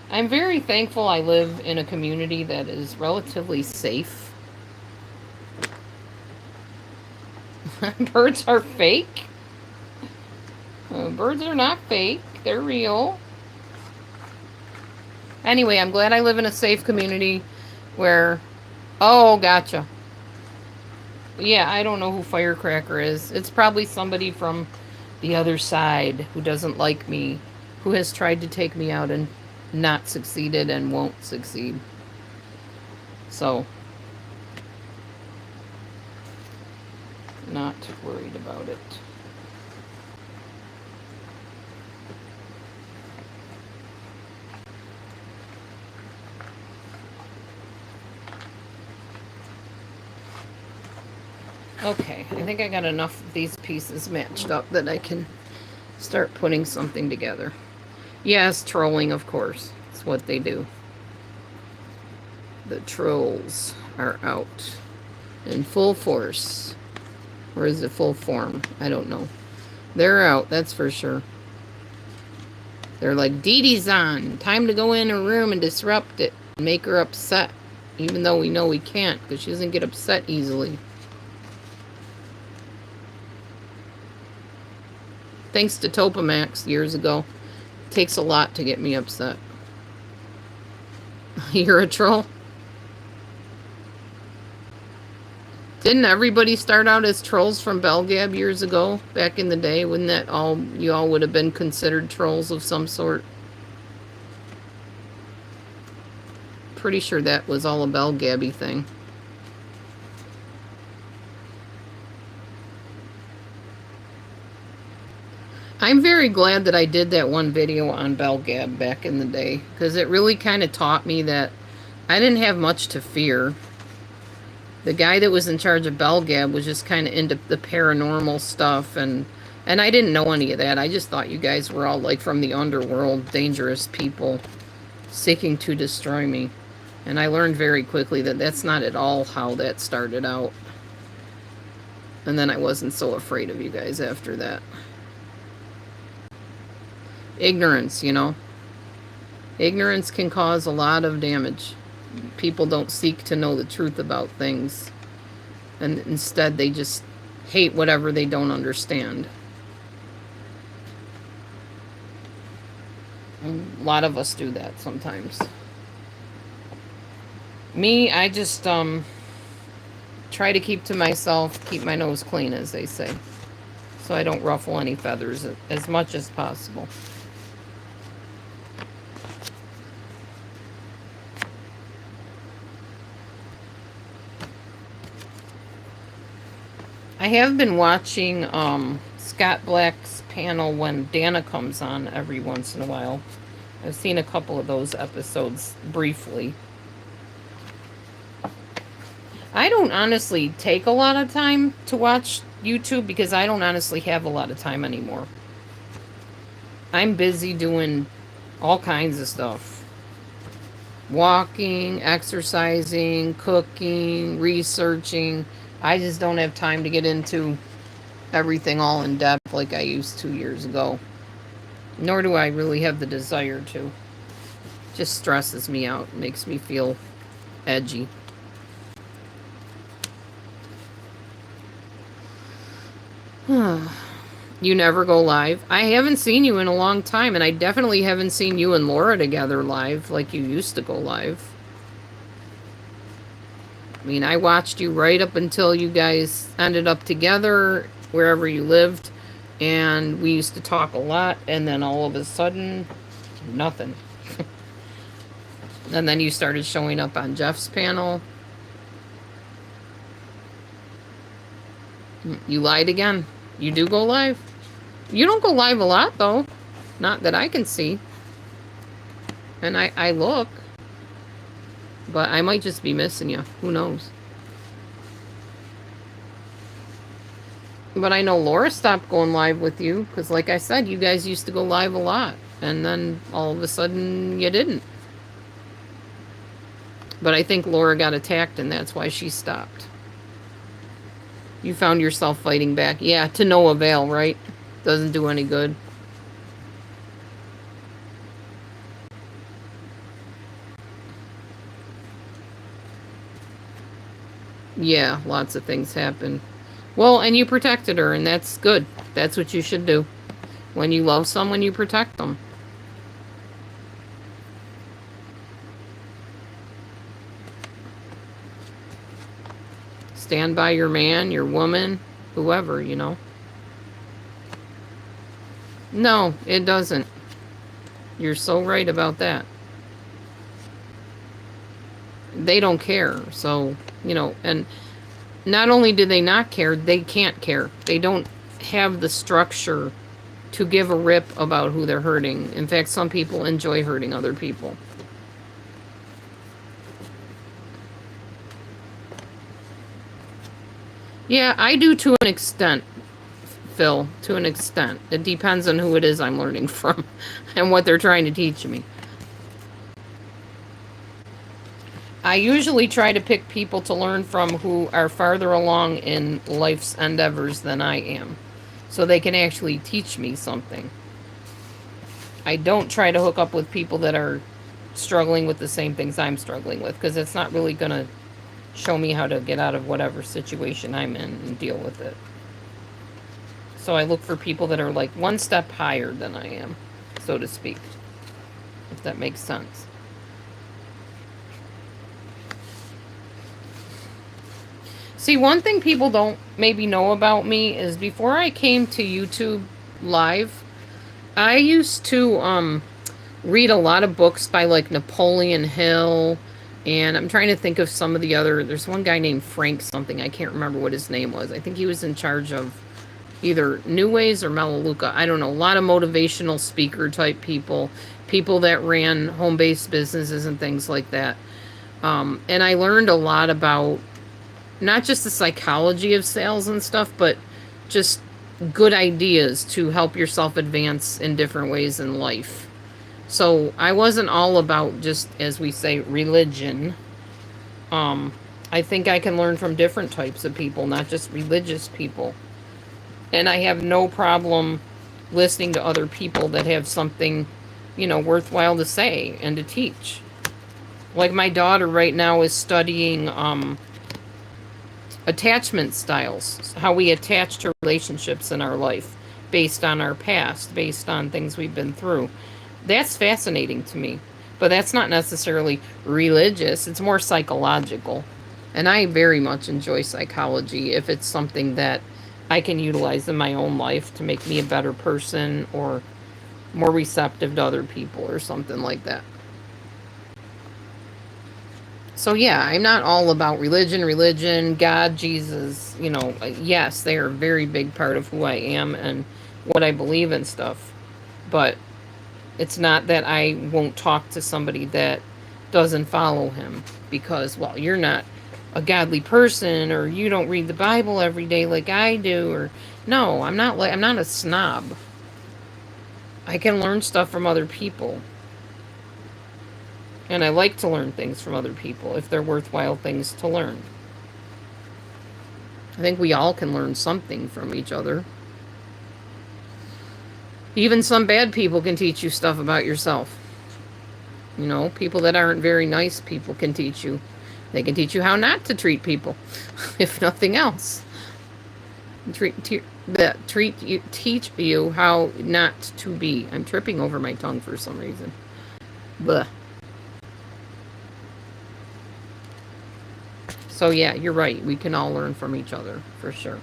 S1: I'm very thankful I live in a community that is relatively safe. Birds are fake? Birds are not fake. They're real. Anyway, I'm glad I live in a safe community where... Oh, gotcha. Yeah, I don't know who Firecracker is. It's probably somebody from the other side who doesn't like me, who has tried to take me out and not succeeded and won't succeed. So, not worried about it. Okay, I think I got enough of these pieces matched up that I can start putting something together. Yes, trolling, of course. It's what they do. The trolls are out in full force. Or is it full form? I don't know. They're out, that's for sure. They're like, Dee Dee's on. Time to go in her room and disrupt it. And make her upset. Even though we know we can't, because she doesn't get upset easily. Thanks to Topamax years ago. It takes a lot to get me upset. You're a troll? Didn't everybody start out as trolls from Belgab years ago, back in the day? Wouldn't that all, you all would have been considered trolls of some sort? Pretty sure that was all a Belgabby thing. I'm very glad that I did that one video on Belgab back in the day, because it really kind of taught me that I didn't have much to fear. The guy that was in charge of Belgab was just kind of into the paranormal stuff, and I didn't know any of that. I just thought you guys were all like from the underworld, dangerous people seeking to destroy me. And I learned very quickly that that's not at all how that started out. And then I wasn't so afraid of you guys after that. Ignorance, you know. Ignorance can cause a lot of damage. People don't seek to know the truth about things. And instead they just hate whatever they don't understand. And a lot of us do that sometimes. Me, I just try to keep to myself, keep my nose clean, as they say. So I don't ruffle any feathers as much as possible. I have been watching Scott Black's panel when Dana comes on every once in a while. I've seen a couple of those episodes briefly. I don't honestly take a lot of time to watch YouTube because I don't honestly have a lot of time anymore. I'm busy doing all kinds of stuff. Walking, exercising, cooking, researching. I just don't have time to get into everything all in depth like I used 2 years ago. Nor do I really have the desire to. Just stresses me out, makes me feel edgy. You never go live? I haven't seen you in a long time, and I definitely haven't seen you and Laura together live like you used to go live. I mean, I watched you right up until you guys ended up together wherever you lived, and we used to talk a lot, and then all of a sudden, nothing. And then you started showing up on Jeff's panel. You lied again. You do go live? You don't go live a lot, though. Not that I can see. And I look. But I might just be missing you. Who knows? But I know Laura stopped going live with you. Because like I said, you guys used to go live a lot. And then all of a sudden, you didn't. But I think Laura got attacked and that's why she stopped. You found yourself fighting back. Yeah, to no avail, right? Doesn't do any good. Yeah, lots of things happen. Well, and you protected her, and that's good. That's what you should do. When you love someone, you protect them. Stand by your man, your woman, whoever, you know. No, it doesn't. You're so right about that. They don't care. So, you know, and not only do they not care, they can't care. They don't have the structure to give a rip about who they're hurting. In fact, some people enjoy hurting other people. Yeah, I do to an extent, Phil, to an extent. It depends on who it is I'm learning from and what they're trying to teach me. I usually try to pick people to learn from who are farther along in life's endeavors than I am, so they can actually teach me something. I don't try to hook up with people that are struggling with the same things I'm struggling with, because it's not really going to show me how to get out of whatever situation I'm in and deal with it. So I look for people that are like one step higher than I am, so to speak, if that makes sense. See, one thing people don't maybe know about me is before I came to YouTube Live, I used to read a lot of books by like Napoleon Hill, and I'm trying to think of some of the other. There's one guy named Frank something. I can't remember what his name was. I think he was in charge of either New Ways or Melaleuca. I don't know. A lot of motivational speaker type people, people that ran home-based businesses and things like that. And I learned a lot about not just the psychology of sales and stuff, but just good ideas to help yourself advance in different ways in life. So I wasn't all about just, as we say, religion. I think I can learn from different types of people, not just religious people. And I have no problem listening to other people that have something, you know, worthwhile to say and to teach. Like my daughter right now is studying attachment styles, how we attach to relationships in our life based on our past, based on things we've been through. That's fascinating to me, but that's not necessarily religious. It's more psychological. And I very much enjoy psychology if it's something that I can utilize in my own life to make me a better person or more receptive to other people or something like that. So yeah, I'm not all about religion, God, Jesus, you know, yes, they are a very big part of who I am and what I believe in stuff. But it's not that I won't talk to somebody that doesn't follow him because, well, you're not a godly person, or you don't read the Bible every day like I do, or no, I'm not a snob. I can learn stuff from other people. And I like to learn things from other people if they're worthwhile things to learn. I think we all can learn something from each other. Even some bad people can teach you stuff about yourself. You know, people that aren't very nice people can teach you. They can teach you how not to treat people, if nothing else. Teach you how not to be. I'm tripping over my tongue for some reason. Blech. So yeah, you're right. We can all learn from each other, for sure.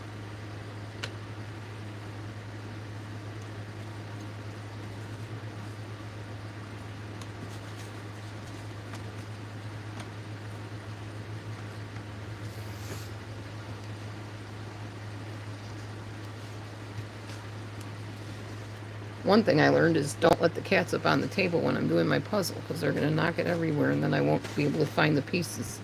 S1: One thing I learned is don't let the cats up on the table when I'm doing my puzzle, because they're going to knock it everywhere and then I won't be able to find the pieces.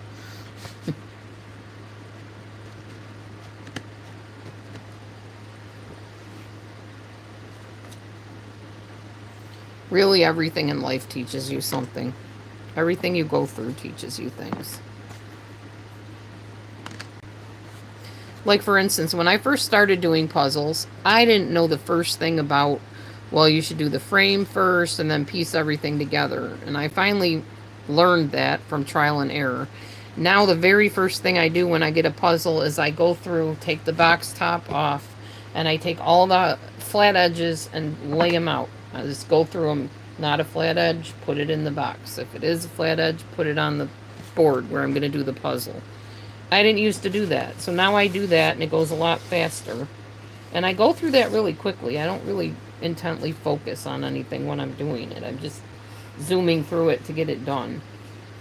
S1: Really, everything in life teaches you something. Everything you go through teaches you things. Like, for instance, when I first started doing puzzles, I didn't know the first thing about, well, you should do the frame first and then piece everything together. And I finally learned that from trial and error. Now, the very first thing I do when I get a puzzle is I go through, take the box top off, and I take all the flat edges and lay them out. I just go through them. Not a flat edge, put it in the box. If it is a flat edge, put it on the board where I'm going to do the puzzle. I didn't used to do that. So now I do that, and it goes a lot faster. And I go through that really quickly. I don't really intently focus on anything when I'm doing it. I'm just zooming through it to get it done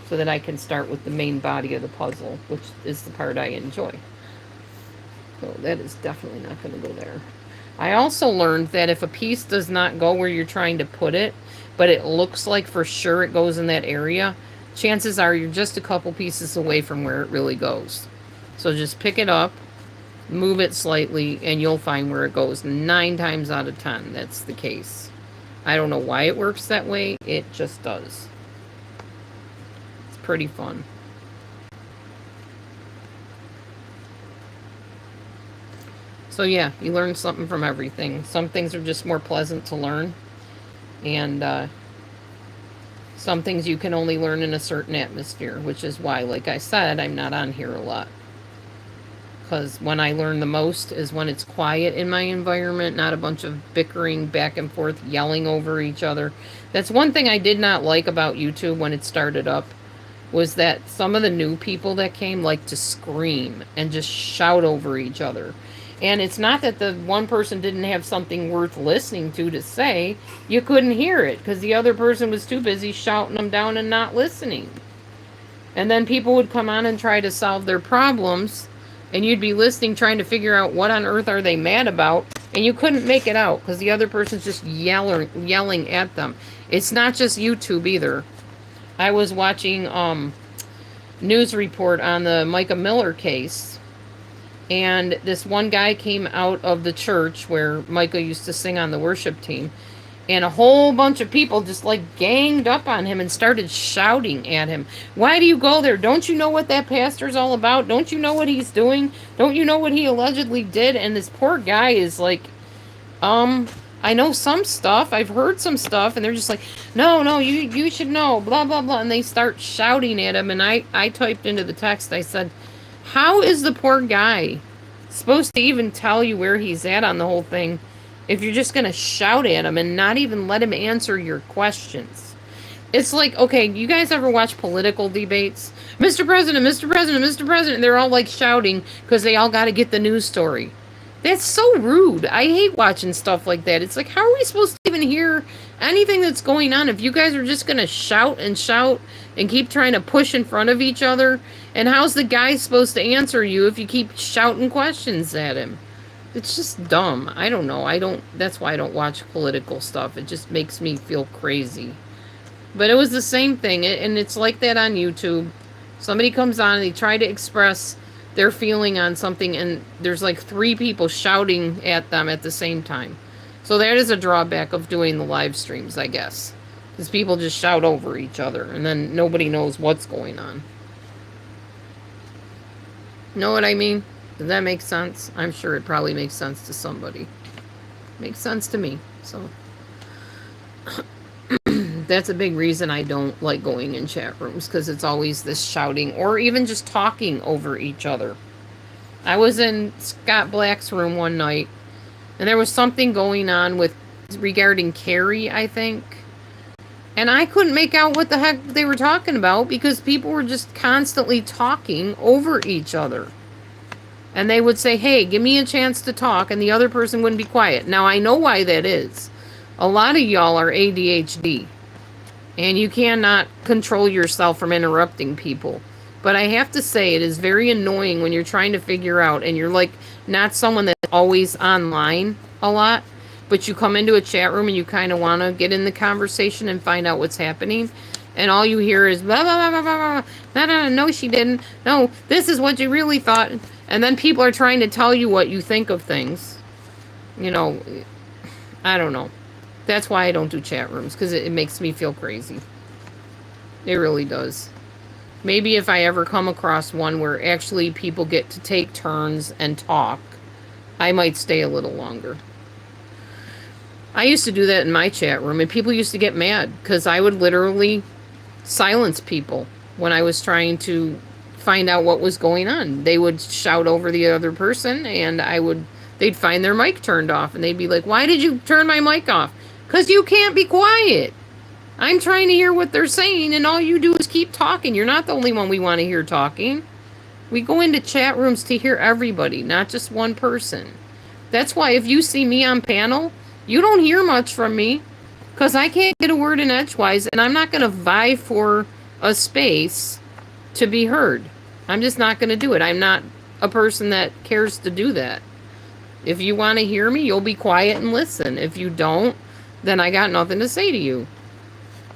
S1: so that I can start with the main body of the puzzle, which is the part I enjoy. So that is definitely not going to go there. I also learned that if a piece does not go where you're trying to put it, but it looks like for sure it goes in that area, chances are you're just a couple pieces away from where it really goes. So just pick it up, move it slightly, and you'll find where it goes. 9 times out of 10, that's the case. I don't know why it works that way. It just does. It's pretty fun. So yeah, you learn something from everything. Some things are just more pleasant to learn. And some things you can only learn in a certain atmosphere, which is why, like I said, I'm not on here a lot. Because when I learn the most is when it's quiet in my environment, not a bunch of bickering back and forth, yelling over each other. That's one thing I did not like about YouTube when it started up, was that some of the new people that came like to scream and just shout over each other. And it's not that the one person didn't have something worth listening to say. You couldn't hear it because the other person was too busy shouting them down and not listening. And then people would come on and try to solve their problems, and you'd be listening trying to figure out what on earth are they mad about, and you couldn't make it out because the other person's just yelling at them. It's not just YouTube either. I was watching news report on the Micah Miller case, and this one guy came out of the church where Micah used to sing on the worship team, and a whole bunch of people just like ganged up on him and started shouting at him. Why do you go there? Don't you know what that pastor's all about? Don't you know what he's doing? Don't you know what he allegedly did? And this poor guy is like, I know some stuff. I've heard some stuff. And they're just like, no, you should know, blah, blah, blah. And they start shouting at him. And I typed into the text, I said, how is the poor guy supposed to even tell you where he's at on the whole thing if you're just going to shout at him and not even let him answer your questions? It's like, okay, you guys ever watch political debates? Mr. President, Mr. President, Mr. President. They're all like shouting because they all got to get the news story. That's so rude. I hate watching stuff like that. It's like, how are we supposed to even hear anything that's going on if you guys are just going to shout and keep trying to push in front of each other? And how's the guy supposed to answer you if you keep shouting questions at him? It's just dumb. I don't know. That's why I don't watch political stuff. It just makes me feel crazy. But it was the same thing. And it's like that on YouTube. Somebody comes on and they try to express their feeling on something, and there's like 3 people shouting at them at the same time. So that is a drawback of doing the live streams, I guess. Because people just shout over each other, and then nobody knows what's going on. Know what I mean? Does that make sense? I'm sure it probably makes sense to somebody. Makes sense to me. So that's a big reason I don't like going in chat rooms, because it's always this shouting or even just talking over each other. I was in Scott Black's room one night, and there was something going on with regarding Carrie, I think. And I couldn't make out what the heck they were talking about, because people were just constantly talking over each other. And they would say, hey, give me a chance to talk, and the other person wouldn't be quiet. Now, I know why that is. A lot of y'all are ADHD, and you cannot control yourself from interrupting people. But I have to say, it is very annoying when you're trying to figure out, and you're like not someone that's always online a lot, but you come into a chat room and you kind of want to get in the conversation and find out what's happening. And all you hear is, blah, blah, blah, blah, blah, blah. No, no, she didn't. No, this is what you really thought. And then people are trying to tell you what you think of things. You know, I don't know. That's why I don't do chat rooms, because it makes me feel crazy. It really does. Maybe if I ever come across one where actually people get to take turns and talk, I might stay a little longer. I used to do that in my chat room, and people used to get mad because I would literally silence people when I was trying to find out what was going on. They would shout over the other person, and they'd find their mic turned off, and they'd be like, why did you turn my mic off? Because you can't be quiet. I'm trying to hear what they're saying, and all you do is keep talking. You're not the only one we want to hear talking. We go into chat rooms to hear everybody, not just one person. That's why if you see me on panel, you don't hear much from me, because I can't get a word in edgewise, and I'm not going to vie for a space to be heard. I'm just not going to do it. I'm not a person that cares to do that. If you want to hear me, you'll be quiet and listen. If you don't, then I got nothing to say to you.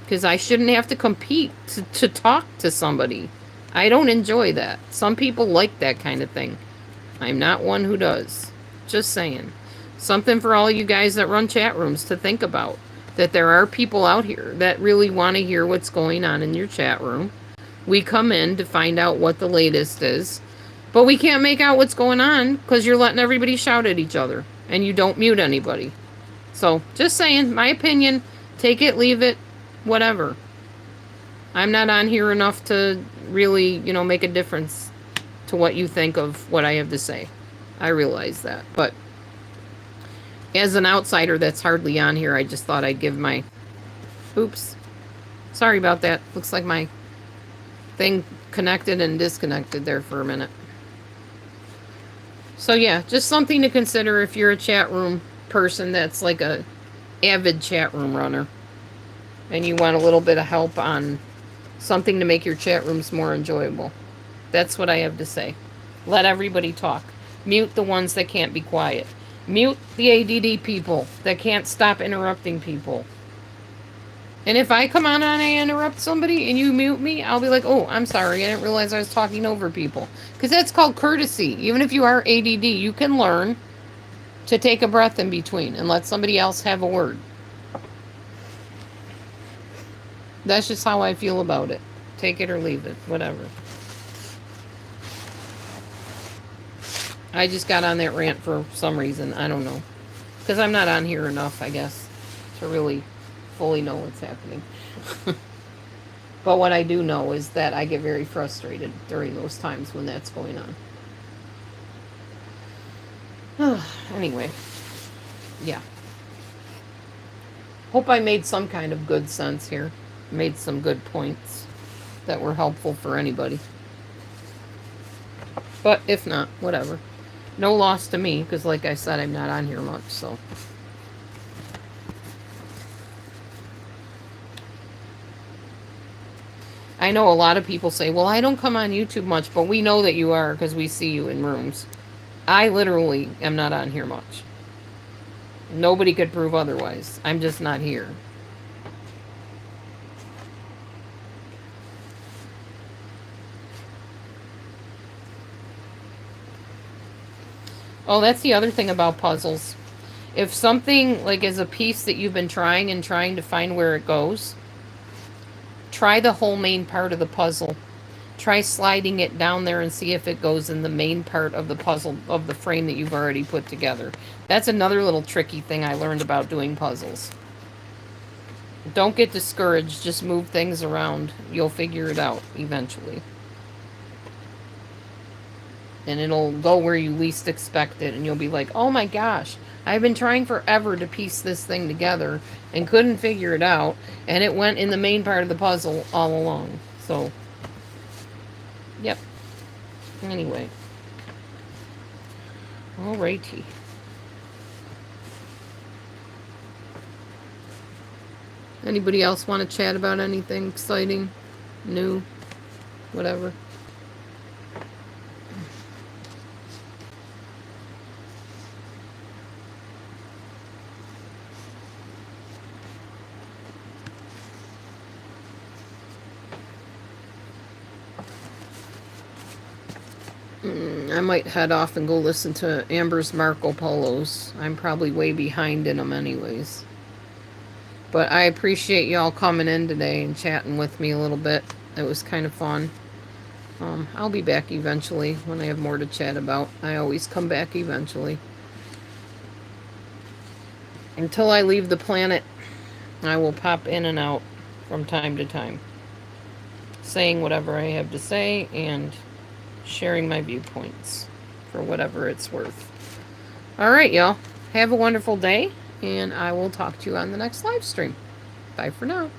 S1: Because I shouldn't have to compete to talk to somebody. I don't enjoy that. Some people like that kind of thing. I'm not one who does. Just saying. Something for all you guys that run chat rooms to think about. That there are people out here that really want to hear what's going on in your chat room. We come in to find out what the latest is. But we can't make out what's going on because you're letting everybody shout at each other. And you don't mute anybody. So, just saying, my opinion. Take it, leave it, whatever. I'm not on here enough to really, make a difference to what you think of what I have to say. I realize that. But as an outsider that's hardly on here, I just thought I'd give my... Oops. Sorry about that. Looks like my thing connected and disconnected there for a minute. So yeah, just something to consider if you're a chat room person that's like a avid chat room runner. And you want a little bit of help on something to make your chat rooms more enjoyable. That's what I have to say. Let everybody talk. Mute the ones that can't be quiet. Mute the ADD people that can't stop interrupting people. And if I come on and I interrupt somebody and you mute me, I'll be like, oh, I'm sorry. I didn't realize I was talking over people. Because that's called courtesy. Even if you are ADD, you can learn to take a breath in between and let somebody else have a word. That's just how I feel about it. Take it or leave it. Whatever. I just got on that rant for some reason. I don't know. Because I'm not on here enough, I guess, to really fully know what's happening. But what I do know is that I get very frustrated during those times when that's going on. Anyway. Yeah. Hope I made some kind of good sense here. Made some good points that were helpful for anybody. But if not, whatever. No loss to me, because like I said, I'm not on here much, so. I know a lot of people say, well, I don't come on YouTube much, but we know that you are because we see you in rooms. I literally am not on here much. Nobody could prove otherwise. I'm just not here. Oh, that's the other thing about puzzles. If something like is a piece that you've been trying and trying to find where it goes, try the whole main part of the puzzle. Try sliding it down there and see if it goes in the main part of the puzzle of the frame that you've already put together. That's another little tricky thing I learned about doing puzzles. Don't get discouraged. Just move things around. You'll figure it out eventually. And it'll go where you least expect it. And you'll be like, oh my gosh, I've been trying forever to piece this thing together and couldn't figure it out. And it went in the main part of the puzzle all along. So, yep. Anyway. Alrighty. Anybody else want to chat about anything exciting, new, whatever? I might head off and go listen to Amber's Marco Polos. I'm probably way behind in them anyways. But I appreciate y'all coming in today and chatting with me a little bit. It was kind of fun. I'll be back eventually when I have more to chat about. I always come back eventually. Until I leave the planet, I will pop in and out from time to time, saying whatever I have to say and sharing my viewpoints for whatever it's worth. All right, y'all. Have a wonderful day, and I will talk to you on the next live stream. Bye for now.